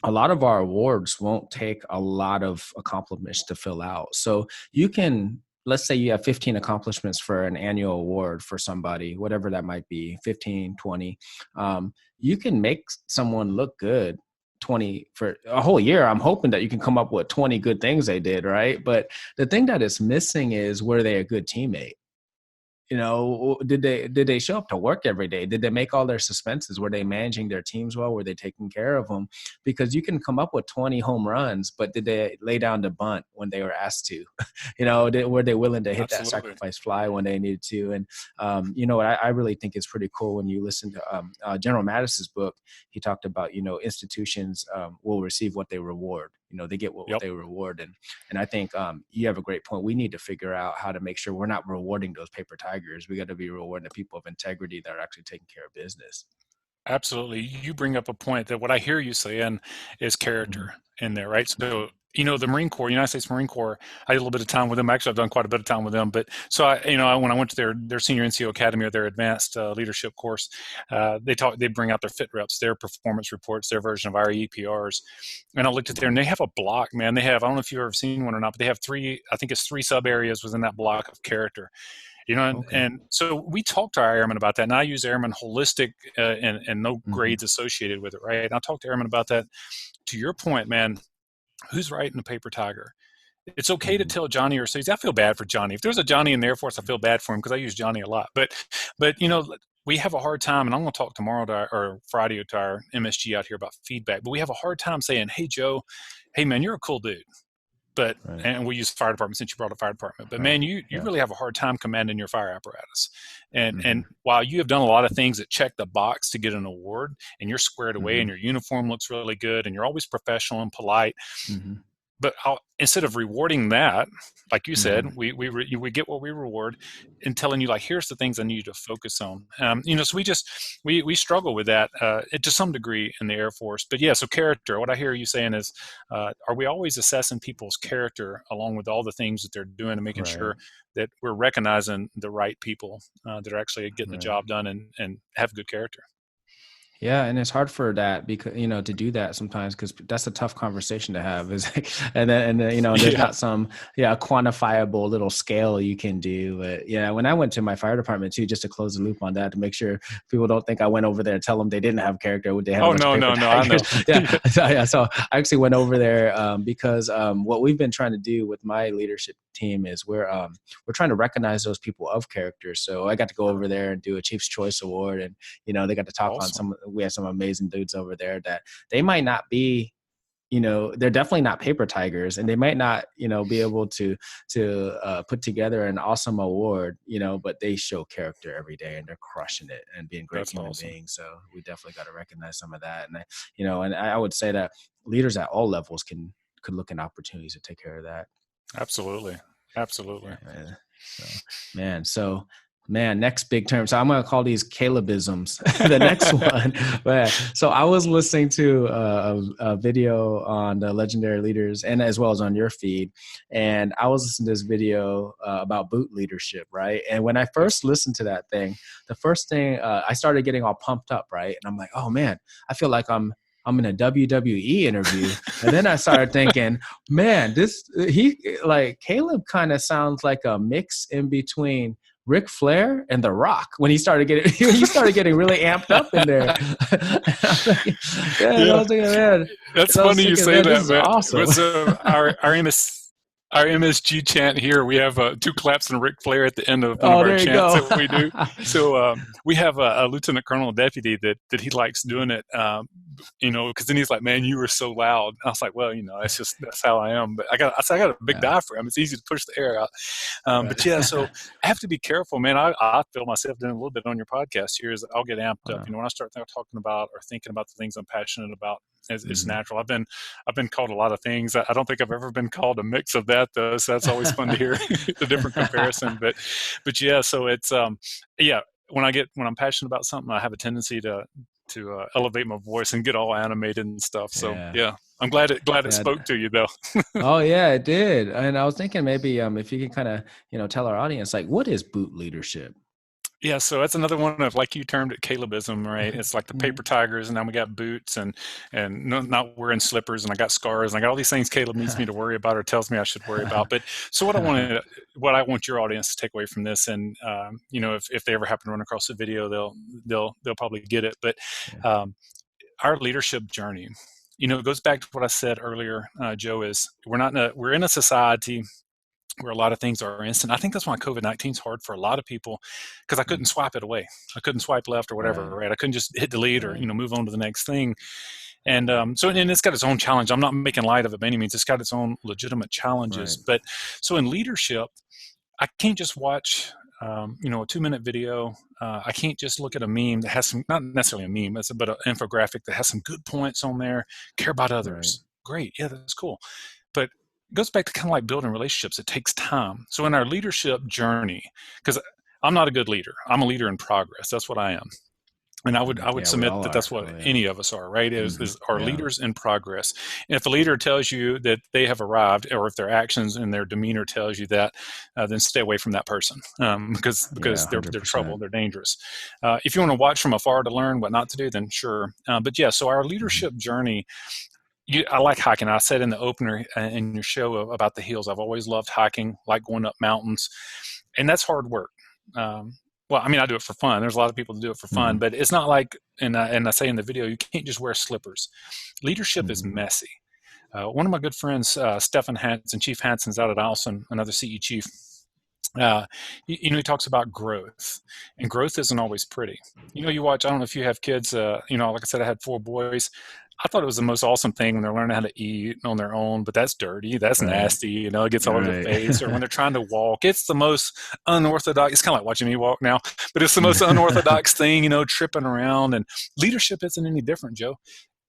a lot of our awards won't take a lot of accomplishments to fill out. So you can, let's say you have 15 accomplishments for an annual award for somebody, whatever that might be, 15, 20. You can make someone look good 20 for a whole year. I'm hoping that you can come up with 20 good things they did, right? But the thing that is missing is, were they a good teammate? Did they show up to work every day? Did they make all their suspenses? Were they managing their teams well? Were they taking care of them? Because you can come up with 20 home runs, but did they lay down the bunt when they were asked to? Were they willing to hit that Absolutely. sacrifice fly when they needed to? And what I really think is pretty cool, when you listen to General Mattis's book, he talked about, institutions will receive what they reward. They get what Yep. they reward. And I think you have a great point. We need to figure out how to make sure we're not rewarding those paper tigers. We got to be rewarding the people of integrity that are actually taking care of business. Absolutely. You bring up a point that what I hear you saying is character in there, right? So, the Marine Corps, United States Marine Corps, I had a little bit of time with them. Actually, I've done quite a bit of time with them. But so when I went to their senior NCO Academy, or their advanced leadership course, they bring out their fit reps, their performance reports, their version of our EPRs. And I looked at there, and they have a block, man. They have, I don't know if you've ever seen one or not, but they have three sub areas within that block of character. Okay. And so we talked to our airmen about that, and I use airmen holistic and no grades associated with it, right? And I talked to airmen about that. To your point, man, who's writing the paper tiger? It's okay to tell Johnny or Susie. I feel bad for Johnny. If there's a Johnny in the Air Force, I feel bad for him because I use Johnny a lot. But we have a hard time, and I'm going to talk tomorrow or Friday to our MSG out here about feedback. But we have a hard time saying, "Hey, Joe, hey man, you're a cool dude." But and we use fire department since you brought a fire department. But man, you really have a hard time commanding your fire apparatus. And while you have done a lot of things that check the box to get an award, and you're squared away, and your uniform looks really good, and you're always professional and polite. But instead of rewarding that, like you said, we get what we reward, and telling you, like, here's the things I need you to focus on. So we struggle with that to some degree in the Air Force. But yeah, so character. What I hear you saying is, are we always assessing people's character along with all the things that they're doing, and making sure that we're recognizing the right people that are actually getting the job done and have good character? Yeah, and it's hard for that because to do that sometimes, because that's a tough conversation to have. Is and then there's not some quantifiable little scale you can do. But yeah, when I went to my fire department too, just to close the loop on that, to make sure people don't think I went over there to tell them they didn't have character. Would they have? Oh no, I know. So I actually went over there because what we've been trying to do with my leadership team is we're trying to recognize those people of character. So I got to go over there and do a Chief's Choice Award, and they got to talk on some. We had some amazing dudes over there that they might not be, they're definitely not paper tigers, and they might not, be able to put together an awesome award, but they show character every day, and they're crushing it and being great human beings. So we definitely got to recognize some of that. And and I would say that leaders at all levels could look at opportunities to take care of that. Absolutely. So Man, next big term. So I'm going to call these Calebisms. The next one. But so I was listening to a video on the legendary leaders, and as well as on your feed. And I was listening to this video about boot leadership, right? And when I first listened to that thing, the first thing I started getting all pumped up, right? And I'm like, oh man, I feel like I'm in a WWE interview. And then I started thinking, man, Caleb kind of sounds like a mix in between Ric Flair and The Rock when he started getting really amped up in there. I was thinking, man, that's funny you say that, man. Awesome. So our MSG chant here, we have 2 claps and Ric Flair at the end of one of our chants that we do. So we have a lieutenant colonel deputy that he likes doing it, because then he's like, man, you were so loud. I was like, well, that's how I am. But I got a big diaphragm. It's easy to push the air out. But yeah, so I have to be careful, man. I feel myself doing a little bit on your podcast here is I'll get amped up. When I start talking about or thinking about the things I'm passionate about, it's natural. I've been called a lot of things. I don't think I've ever been called a mix of that though. So that's always fun to hear the different comparison. But yeah, so it's when I'm passionate about something, I have a tendency to elevate my voice and get all animated and stuff. So yeah, I'm glad it spoke to you though. Oh yeah, it did. And I was thinking maybe if you can kind of tell our audience, like, what is boot leadership? Yeah, so that's another one of, like you termed it, Calebism, right? It's like the paper tigers, and now we got boots and not wearing slippers, and I got scars, and I got all these things Caleb needs me to worry about or tells me I should worry about. But so what I want your audience to take away from this, and if they ever happen to run across the video, they'll probably get it. But our leadership journey, it goes back to what I said earlier, Joe. Is we're in a society where a lot of things are instant. I think that's why COVID-19 is hard for a lot of people, because I couldn't swipe it away. I couldn't swipe left or whatever, right? I couldn't just hit delete or, move on to the next thing. And and it's got its own challenge. I'm not making light of it by any means. It's got its own legitimate challenges. Right. But so in leadership, I can't just watch, a 2-minute video. I can't just look at a meme that has some, not necessarily a meme, but an infographic that has some good points on there, care about others. Right. Great. Yeah, that's cool. But it goes back to kind of like building relationships. It takes time. So in our leadership journey, because I'm not a good leader, I'm a leader in progress. That's what I am. And I would submit that that's what any of us are, right? Is our leaders in progress. And if a leader tells you that they have arrived, or if their actions and their demeanor tells you that, then stay away from that person, because they're trouble, they're dangerous. If you want to watch from afar to learn what not to do, then sure. But yeah, so our leadership journey. I like hiking. I said in the opener in your show about the hills, I've always loved hiking, like going up mountains, and that's hard work. Well, I mean, I do it for fun. There's a lot of people that do it for fun, but it's not like, and I say in the video, you can't just wear slippers. Leadership is messy. One of my good friends, Stefan Hansen, Chief Hansen's out at Alson, another CE chief, he talks about growth, and growth isn't always pretty. You watch, I don't know if you have kids, like I said, I had 4 boys. I thought it was the most awesome thing when they're learning how to eat on their own, but that's dirty. That's nasty. It gets all over their face. Or when they're trying to walk, it's the most unorthodox. It's kind of like watching me walk now, but it's the most unorthodox thing, tripping around. And leadership isn't any different, Joe.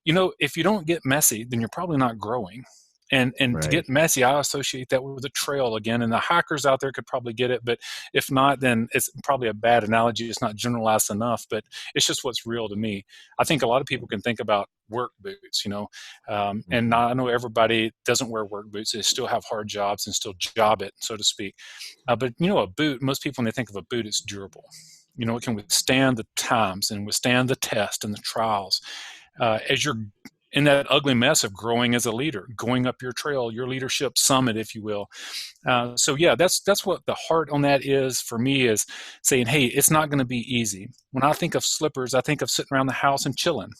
If you don't get messy, then you're probably not growing. And to get messy, I associate that with a trail again. And the hikers out there could probably get it, but if not, then it's probably a bad analogy. It's not generalized enough, but it's just what's real to me. I think a lot of people can think about work boots, and I know everybody doesn't wear work boots. They still have hard jobs and still job it, so to speak. But a boot, most people, when they think of a boot, it's durable. It can withstand the times and withstand the test and the trials. As you're in that ugly mess of growing as a leader, going up your trail, your leadership summit, if you will. So yeah, that's what the heart on that is for me, is saying, hey, it's not going to be easy. When I think of slippers, I think of sitting around the house and chilling,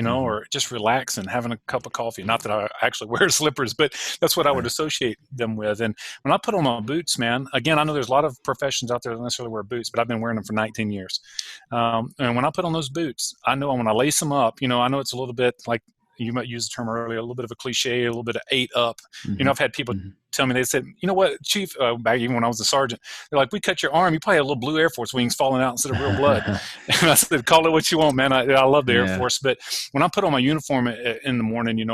or just relaxing, having a cup of coffee. Not that I actually wear slippers, but that's what I would associate them with. And when I put on my boots, man, again, I know there's a lot of professions out there that don't necessarily wear boots, but I've been wearing them for 19 years. And when I put on those boots, I know when I lace them up, I know it's a little bit like, you might use the term earlier, a little bit of a cliche, a little bit of 8 up. I've had people tell me, they said, you know what, Chief, back even when I was a sergeant, they're like, we cut your arm, you probably had little blue Air Force wings falling out instead of real blood. And I said, call it what you want, man. I love the Air Force. But when I put on my uniform in the morning,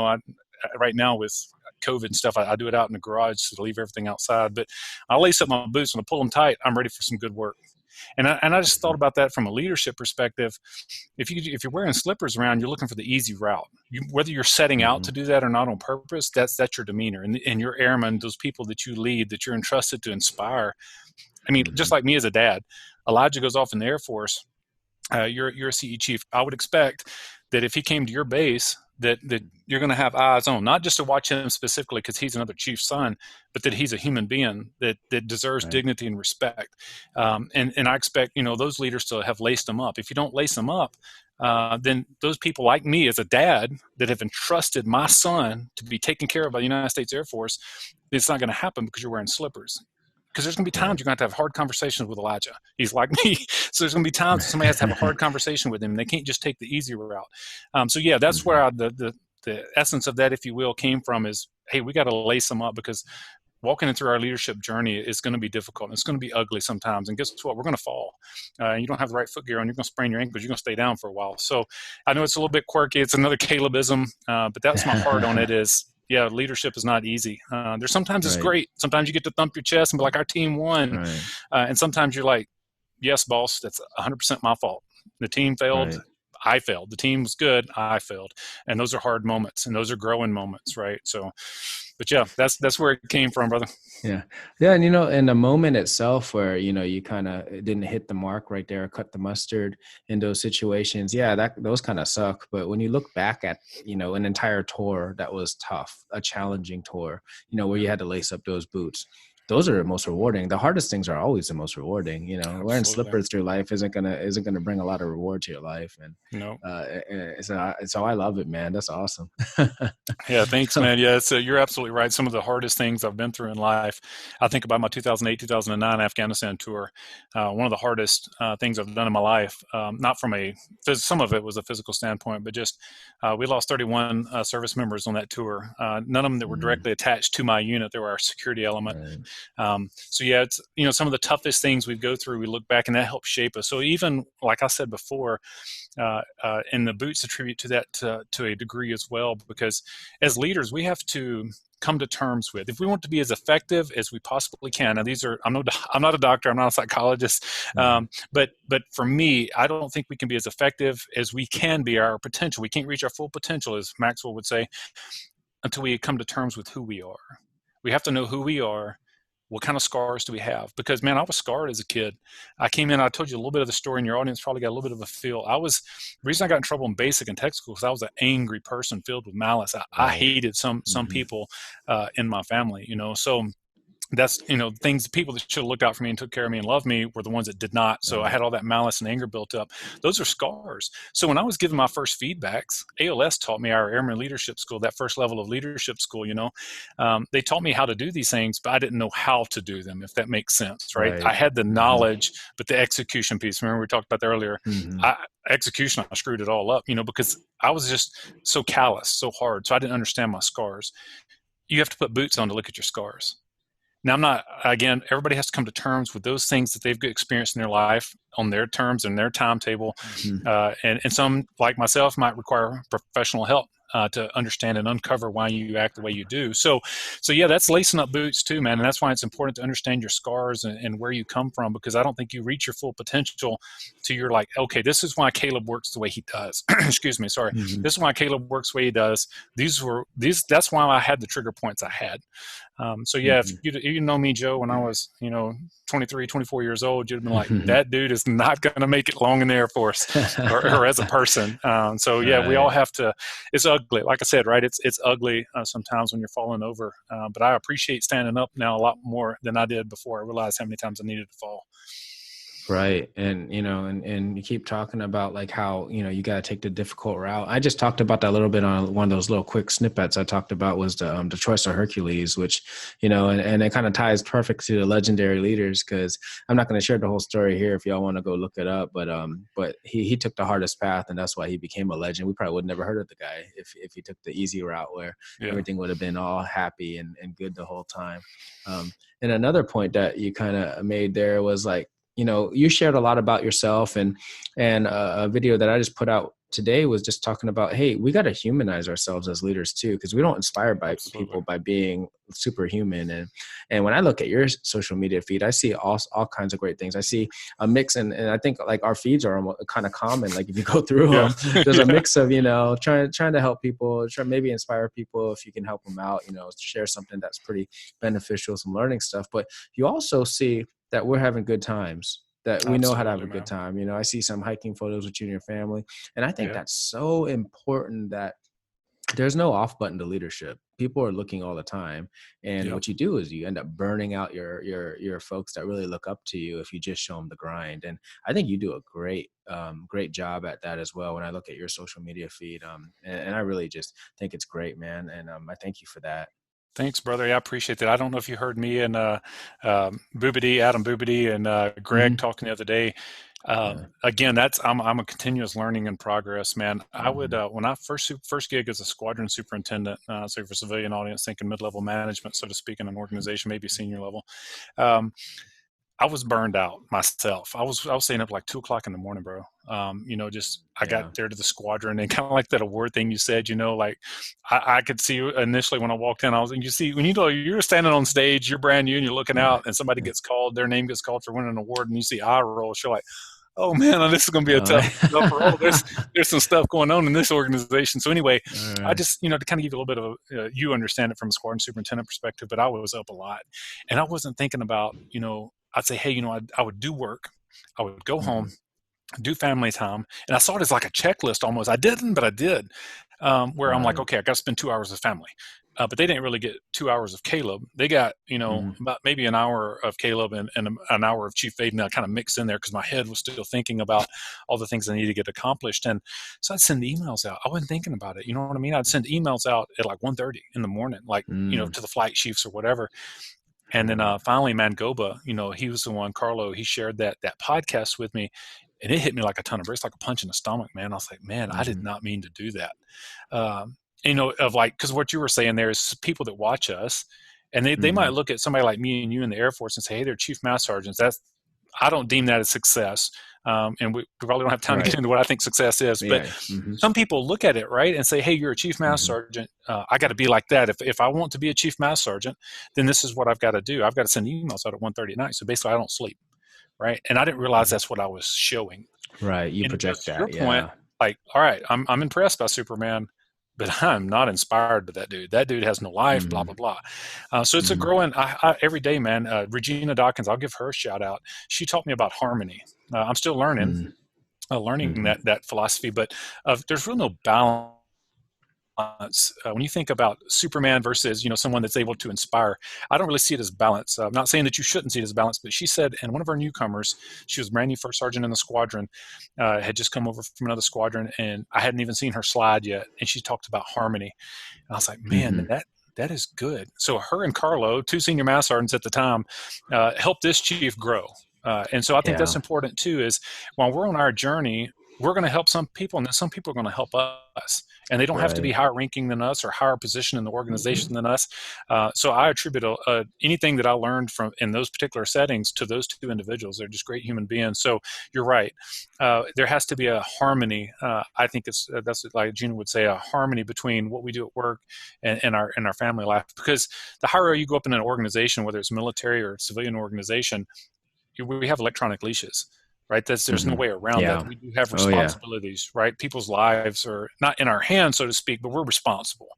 right now with COVID and stuff, I do it out in the garage to leave everything outside. But I lace up my boots, and I pull them tight, I'm ready for some good work. And I just thought about that from a leadership perspective. If you're wearing slippers around, you're looking for the easy route. Whether you're setting out to do that or not on purpose, that's your demeanor. And your airmen, those people that you lead, that you're entrusted to inspire. I mean, just like me as a dad, Elijah goes off in the Air Force. You're a CE chief. I would expect that if he came to your base, that you're going to have eyes on, not just to watch him specifically because he's another chief's son, but that he's a human being that deserves dignity and respect. And I expect, those leaders to have laced them up. If you don't lace them up, then those people like me as a dad that have entrusted my son to be taken care of by the United States Air Force, it's not going to happen because you're wearing slippers. Because there's going to be times you're going to have hard conversations with Elijah. He's like me. So there's going to be times somebody has to have a hard conversation with him. And they can't just take the easy route. So yeah, that's where the essence of that, if you will, came from is, hey, we got to lace them up because walking into our leadership journey is going to be difficult. And it's going to be ugly sometimes. And guess what? We're going to fall. You don't have the right foot gear on. You're going to sprain your ankles. You're going to stay down for a while. So I know it's a little bit quirky. It's another Calebism. But that's my heart on it is, yeah, leadership is not easy. There's sometimes it's great. Sometimes you get to thump your chest and be like, our team won. And sometimes you're like, yes, boss, that's 100% my fault. The team failed. I failed. The team was good. I failed. And those are hard moments and those are growing moments. Right. So, but yeah, that's where it came from, brother. Yeah. Yeah. And, in the moment itself where, you kind of didn't hit the mark right there, cut the mustard in those situations. Yeah, those kind of suck. But when you look back at, an entire tour that was tough, a challenging tour, where you had to lace up those boots, those are the most rewarding. The hardest things are always the most rewarding. Wearing slippers through life isn't gonna bring a lot of reward to your life. And so I love it, man. That's awesome. Yeah, thanks, man. Yeah, so you're absolutely right. Some of the hardest things I've been through in life. I think about my 2008, 2009 Afghanistan tour. One of the hardest things I've done in my life. Not from some of it was a physical standpoint, but just we lost 31 service members on that tour. None of them that were directly attached to my unit. They were our security element. So yeah, it's, some of the toughest things we go through, we look back and that helps shape us. So even like I said before, and the boots attribute to that to a degree as well, because as leaders, we have to come to terms with, if we want to be as effective as we possibly can. Now I'm not a doctor, I'm not a psychologist. But for me, I don't think we can be as effective as we can be our potential. We can't reach our full potential, as Maxwell would say, until we come to terms with who we are. We have to know who we are. What kind of scars do we have? Because, man, I was scarred as a kid. I came in, I told you a little bit of the story, and your audience probably got a little bit of a feel. The reason I got in trouble in basic and tech school because I was an angry person filled with malice. I hated some people in my family, so that's, things, people that should have looked out for me and took care of me and loved me were the ones that did not. So I had all that malice and anger built up. Those are scars. So when I was giving my first feedbacks, ALS taught me, our Airman Leadership School, that first level of leadership school, they taught me how to do these things, but I didn't know how to do them, if that makes sense, right? I had the knowledge, but the execution piece, remember we talked about that earlier, execution, I screwed it all up, because I was just so callous, so hard. So I didn't understand my scars. You have to put boots on to look at your scars. Now, everybody has to come to terms with those things that they've experienced in their life on their terms and their timetable. And some, like myself, might require professional help to understand and uncover why you act the way you do. So yeah, that's lacing up boots too, man. And that's why it's important to understand your scars and where you come from, because I don't think you reach your full potential till you're like, okay, this is why Caleb works the way he does. Excuse me. Sorry. This is why Caleb works the way he does. That's why I had the trigger points I had. So yeah, if you know me, Joe, when I was, 23, 24 years old, you'd have been like, that dude is not going to make it long in the Air Force or as a person. So yeah, we all have to, it's ugly. Like I said, right. It's ugly sometimes when you're falling over. But I appreciate standing up now a lot more than I did before I realized how many times I needed to fall. Right. And, and you keep talking about like how, you got to take the difficult route. I just talked about that a little bit on one of those little quick snippets I talked about was the choice of Hercules, which, and it kind of ties perfect to the legendary leaders, because I'm not going to share the whole story here if y'all want to go look it up. But he took the hardest path, and that's why he became a legend. We probably would never heard of the guy if he took the easy route where everything would have been all happy and good the whole time. And another point that you kind of made there was like, you shared a lot about yourself and a video that I just put out today was just talking about, hey, we got to humanize ourselves as leaders too, because we don't inspire by Absolutely. people by being superhuman. And when I look at your social media feed, I see all kinds of great things. I see a mix, and I think like our feeds are kind of common. Like if you go through them, there's a mix of, trying to help people, maybe inspire people if you can help them out, share something that's pretty beneficial, some learning stuff. But you also see that we're having good times, that we know how to have a good time. I see some hiking photos with you and your family. And I think that's so important, that there's no off button to leadership. People are looking all the time. And what you do is you end up burning out your folks that really look up to you if you just show them the grind. And I think you do a great job at that as well when I look at your social media feed. And I really just think it's great, man. And I thank you for that. Thanks, brother. Yeah, I appreciate that. I don't know if you heard me and Adam Boobity and Greg talking the other day. Again, I'm a continuous learning in progress, man. I would when I first gig as a squadron superintendent, so for civilian audience, thinking mid-level management, so to speak, in an organization, maybe senior level. I was burned out myself. I was staying up like 2:00 in the morning, bro. I got there to the squadron, and kind of like that award thing you said, like I could see initially when I walked in, when you're standing on stage, you're brand new and you're looking out and somebody gets called, their name gets called for winning an award, and you see eye rolls, you're like, oh man, this is going to be a tough role. There's some stuff going on in this organization. So anyway, I just, to kind of give you a little bit of, you understand it from a squadron superintendent perspective, but I was up a lot and I wasn't thinking about, I'd say, hey, I would do work. I would go home, do family time. And I saw it as like a checklist almost. I didn't, but I did, where I'm like, okay, I got to spend 2 hours with family. But they didn't really get 2 hours of Caleb. They got, about maybe an hour of Caleb and an hour of Chief Vaden. I kind of mixed in there because my head was still thinking about all the things I needed to get accomplished. And so I'd send emails out. I wasn't thinking about it. You know what I mean? I'd send emails out at like 1:30 in the morning, like, to the flight chiefs or whatever. And then finally, Mangoba, he was the one, Carlo, he shared that podcast with me. And it hit me like a ton of bricks, like a punch in the stomach, man. I was like, man, I did not mean to do that. Because what you were saying there is people that watch us, and they might look at somebody like me and you in the Air Force and say, hey, they're chief master sergeants. I don't deem that as success. And we probably don't have time to get into what I think success is, but some people look at it, right, and say, hey, you're a chief master sergeant. I got to be like that. If I want to be a chief master sergeant, then this is what I've got to do. I've got to send emails out at 1:30 at night. So basically I don't sleep. Right. And I didn't realize that's what I was showing. Right. You project that. Your point, like, all right, I'm impressed by Superman, but I'm not inspired by that dude. That dude has no life, blah, blah, blah. So it's a growing, every day, man. Regina Dawkins, I'll give her a shout out. She taught me about harmony. I'm still learning that philosophy, but there's really no balance. When you think about Superman versus, someone that's able to inspire, I don't really see it as balance. I'm not saying that you shouldn't see it as balance, but she said, and one of our newcomers, she was brand new first sergeant in the squadron, had just come over from another squadron, and I hadn't even seen her slide yet, and she talked about harmony. And I was like, man, that is good. So her and Carlo, two senior master sergeants at the time, helped this chief grow. And so I think that's important too, is while we're on our journey, we're going to help some people, and then some people are going to help us. And they don't have to be higher ranking than us or higher position in the organization than us. So I attribute anything that I learned from in those particular settings to those two individuals. They're just great human beings. So you're right. There has to be a harmony. I think that's like Gina would say, a harmony between what we do at work and our family life. Because the higher you go up in an organization, whether it's military or civilian organization, we have electronic leashes. Right. There's no way around that. We do have responsibilities, right? People's lives are not in our hands, so to speak, but we're responsible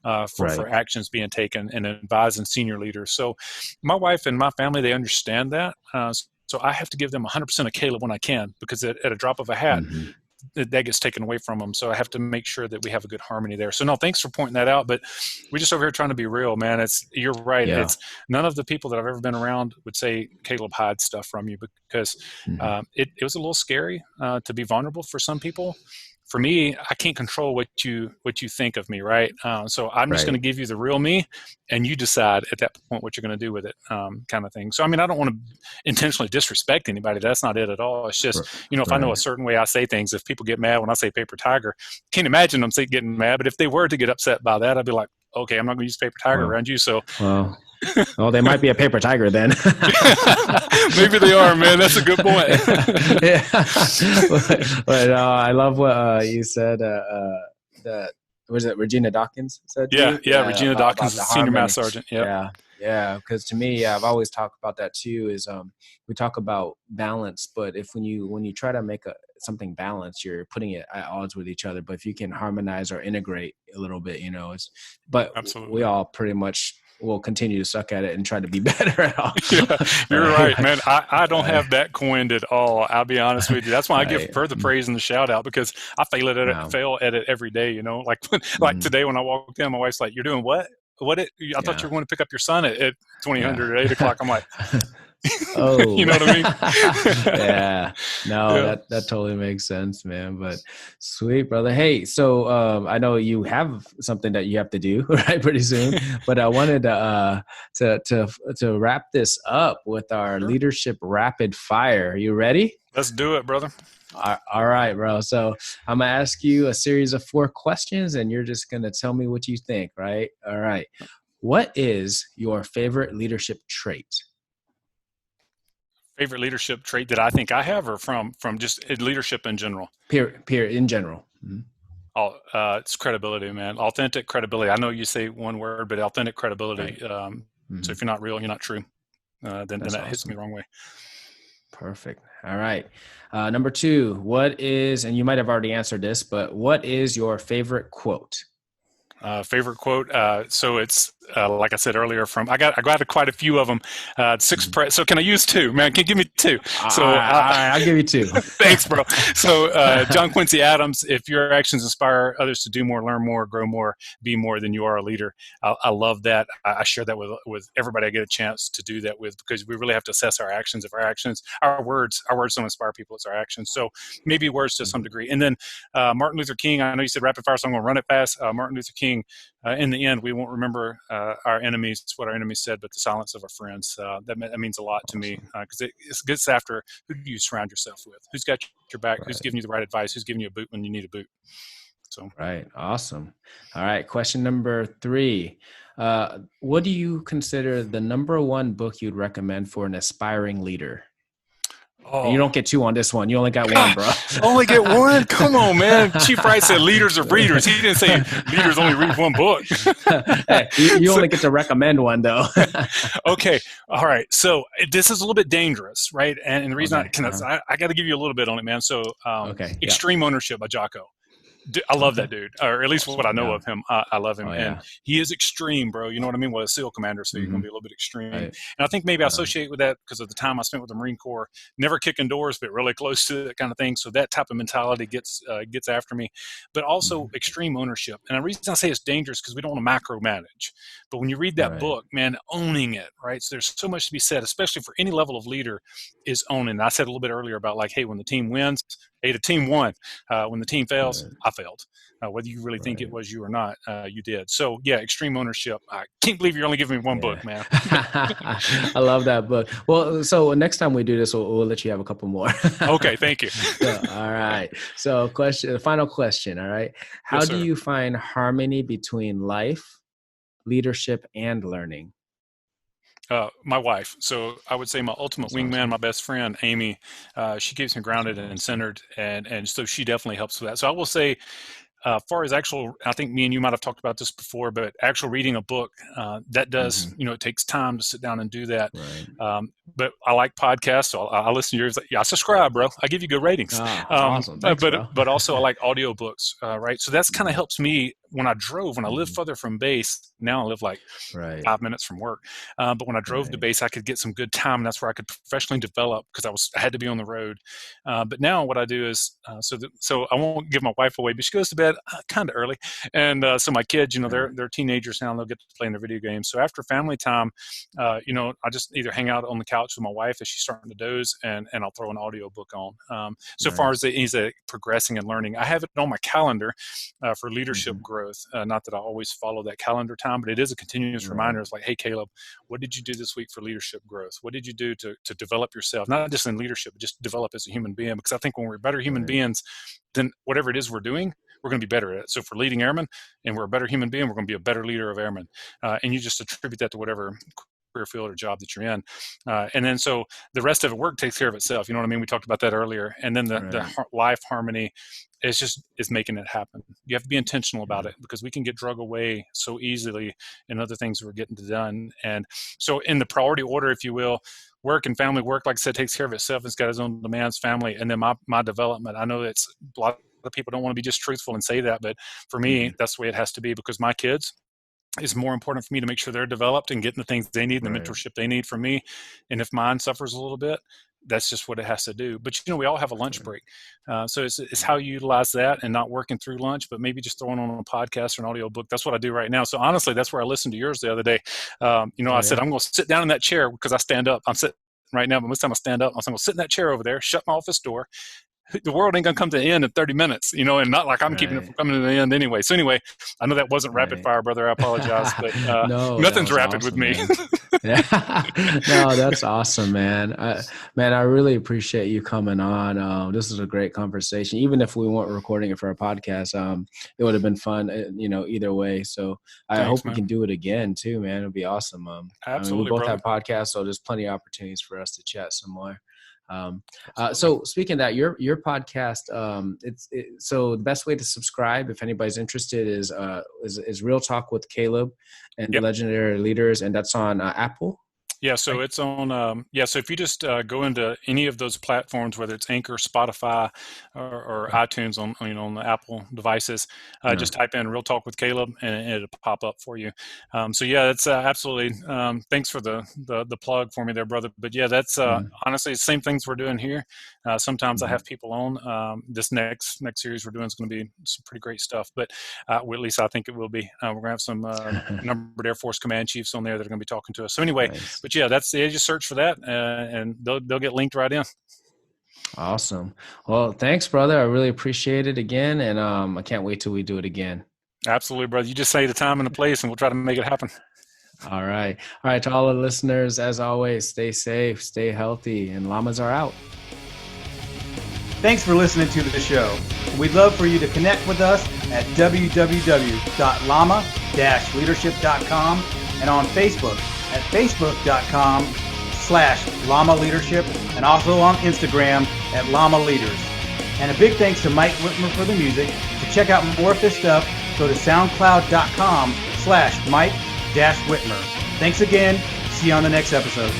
for actions being taken and advising senior leaders. So my wife and my family, they understand that. So I have to give them 100% of Caleb when I can, because at a drop of a hat, that gets taken away from them. So I have to make sure that we have a good harmony there. So no, thanks for pointing that out. But we're just over here trying to be real, man. You're right. Yeah. It's none of the people that I've ever been around would say Caleb hides stuff from you, because it was a little scary to be vulnerable for some people. For me, I can't control what you think of me, right? So I'm just going to give you the real me, and you decide at that point what you're going to do with it, kind of thing. So, I mean, I don't want to intentionally disrespect anybody. That's not it at all. It's just, if I know a certain way I say things, if people get mad when I say paper tiger, can't imagine them getting mad. But if they were to get upset by that, I'd be like, okay, I'm not going to use paper tiger around you. So Well, they might be a paper tiger then. Maybe they are, man. That's a good point. Yeah. But I love what you said. That was it. Regina Dawkins said. Yeah. Regina Dawkins is the a senior harmony. math sergeant. Yep. Yeah. Because to me, I've always talked about that too. Is we talk about balance, but if when you try to make something balanced, you're putting it at odds with each other. But if you can harmonize or integrate a little bit, but Absolutely. we all pretty much will continue to suck at it and try to be better at all. Yeah, you're right, man. I don't have that coined at all. I'll be honest with you. That's why I give her the praise and the shout out, because I fail at it every day. Like today when I walked in, my wife's like, "You're doing what? I thought you were going to pick up your son at 2000 at 8 o'clock." I'm like, oh, you know what I mean? Yeah, no, that totally makes sense, man. But sweet, brother. Hey, so I know you have something that you have to do right pretty soon, but I wanted to wrap this up with our leadership rapid fire. Are you ready? Let's do it, brother. All right, bro. So I'm gonna ask you a series of 4 questions, and you're just gonna tell me what you think, right? All right. What is your favorite leadership trait? Favorite leadership trait that I think I have, or from just leadership in general? Peer in general. Mm-hmm. It's credibility, man. Authentic credibility. I know you say one word, but authentic credibility. Right. So if you're not real, you're not true. Then that awesome. Hits me the wrong way. Perfect. All right. Number 2, what is, and you might have already answered this, but what is your favorite quote? Favorite quote. So it's like I said earlier. I got quite a few of them. 6. So can I use 2? Man, can you give me 2? So I'll give you 2. Thanks, bro. So John Quincy Adams. If your actions inspire others to do more, learn more, grow more, be more, than you are a leader. I love that. I share that with everybody I get a chance to do that with, because we really have to assess our actions. If our words don't inspire people, it's our actions. So maybe words to some degree. And then Martin Luther King. I know you said rapid fire, so I'm going to run it fast. Martin Luther King. In the end, we won't remember our enemies, what our enemies said, but the silence of our friends. That means a lot to me, because it gets after who do you surround yourself with? Who's got your back? Right. Who's giving you the right advice? Who's giving you a boot when you need a boot? So right. Awesome. All right. Question number 3. What do you consider the number 1 book you'd recommend for an aspiring leader? Oh. You don't get 2 on this one. You only got 1, bro. Only get 1? Come on, man. Chief Wright said leaders are readers. He didn't say leaders only read 1 book. Hey, you only get to recommend 1, though. Okay. All right. So this is a little bit dangerous, right? And the reason I got to give you a little bit on it, man. So Extreme Ownership by Jocko. I love that dude, or at least what I know of him. I love him, and he is extreme, bro. You know what I mean? Well, a SEAL commander, so you're going to be a little bit extreme. Right. And I think maybe I associate with that because of the time I spent with the Marine Corps, never kicking doors, but really close to that kind of thing. So that type of mentality gets after me, but also extreme ownership. And the reason I say it's dangerous because we don't want to macromanage. But when you read that book, man, owning it, right? So there's so much to be said, especially for any level of leader, is owning. And I said a little bit earlier about like, hey, when the team wins, hey, the team won. When the team fails, I failed. Whether you really think it was you or not, you did. So, yeah, extreme ownership. I can't believe you're only giving me 1 book, man. I love that book. Well, so next time we do this, we'll let you have a couple more. Okay, thank you. All right. So, final question, all right? How do you find harmony between life, leadership, and learning? My wife. So I would say my ultimate wingman, my best friend, Amy, she keeps me grounded and centered. And so she definitely helps with that. So I will say, far as actual, I think me and you might have talked about this before, but actual reading a book, that does, it takes time to sit down and do that. Right. But I like podcasts, so I listen to yours. I subscribe, bro. I give you good ratings. Awesome. Thanks, but also I like audiobooks, right? So that's kind of helps me when I lived further from base. Now I live like 5 minutes from work. But when I drove to base, I could get some good time. And that's where I could professionally develop because I had to be on the road. But now what I do is, so I won't give my wife away, but she goes to bed kind of early. And so my kids, they're teenagers now and they'll get to play in their video games. So after family time, I just either hang out on the couch with my wife as she's starting to doze and I'll throw an audio book on. So far as he's progressing and learning, I have it on my calendar for leadership growth. Not that I always follow that calendar time, but it is a continuous reminder. It's like, hey, Caleb, what did you do this week for leadership growth? What did you do to develop yourself? Not just in leadership, but just develop as a human being. Because I think when we're better human beings, then whatever it is we're doing we're going to be better at it. So if we're leading airmen and we're a better human being, we're going to be a better leader of airmen. And you just attribute that to whatever career field or job that you're in. And then so the rest of it, work takes care of itself. You know what I mean? We talked about that earlier. And then the life harmony is making it happen. You have to be intentional about it, because we can get drug away so easily in other things we're getting done. And so in the priority order, if you will, work and family. Work, like I said, takes care of itself. It's got its own demands, family, and then my development. I know it's a lot of people don't want to be just truthful and say that, but for me, that's the way it has to be, because my kids, it's more important for me to make sure they're developed and getting the things they need and the mentorship they need from me. And if mine suffers a little bit, that's just what it has to do. But, we all have a lunch break. So it's how you utilize that and not working through lunch, but maybe just throwing on a podcast or an audio book. That's what I do right now. So honestly, that's where I listened to yours the other day. I said, I'm going to sit down in that chair, because I stand up. I'm sitting right now, but most time I stand up. I'm going to sit in that chair over there, shut my office door. The world ain't going to come to an end in 30 minutes, and not like I'm keeping it from coming to the end anyway. So anyway, I know that wasn't rapid fire, brother. I apologize, but no, nothing's rapid awesome, with me. No, that's awesome, man. I really appreciate you coming on. This is a great conversation. Even if we weren't recording it for a podcast, it would have been fun, either way. So I hope we can do it again too, man. It'd be awesome. Absolutely, we both brother. have podcasts, so there's plenty of opportunities for us to chat some more. So speaking of that, your podcast, so the best way to subscribe, if anybody's interested, is Real Talk with Caleb and the Legendary Leaders, and that's on Apple. Yeah, so it's on. So if you just go into any of those platforms, whether it's Anchor, Spotify, or iTunes on the Apple devices, just type in "Real Talk with Caleb" and it'll pop up for you. That's absolutely. Thanks for the plug for me there, brother. But yeah, that's honestly the same things we're doing here. Sometimes I have people on. This next series we're doing is going to be some pretty great stuff. But at least I think it will be. We're going to have some numbered Air Force command chiefs on there that are going to be talking to us. So anyway. Nice. But yeah, that's the just search for that, and they'll get linked right in. Awesome. Well, thanks, brother. I really appreciate it again, and I can't wait till we do it again. Absolutely, brother. You just say the time and the place, and we'll try to make it happen. All right. To all the listeners, as always, stay safe, stay healthy, and llamas are out. Thanks for listening to the show. We'd love for you to connect with us at www.llama-leadership.com and on Facebook at facebook.com/Llama Leadership, and also on Instagram at Llama Leaders. And a big thanks to Mike Whitmer for the music. To check out more of his stuff, go to soundcloud.com/Mike-Whitmer. Thanks again. See you on the next episode.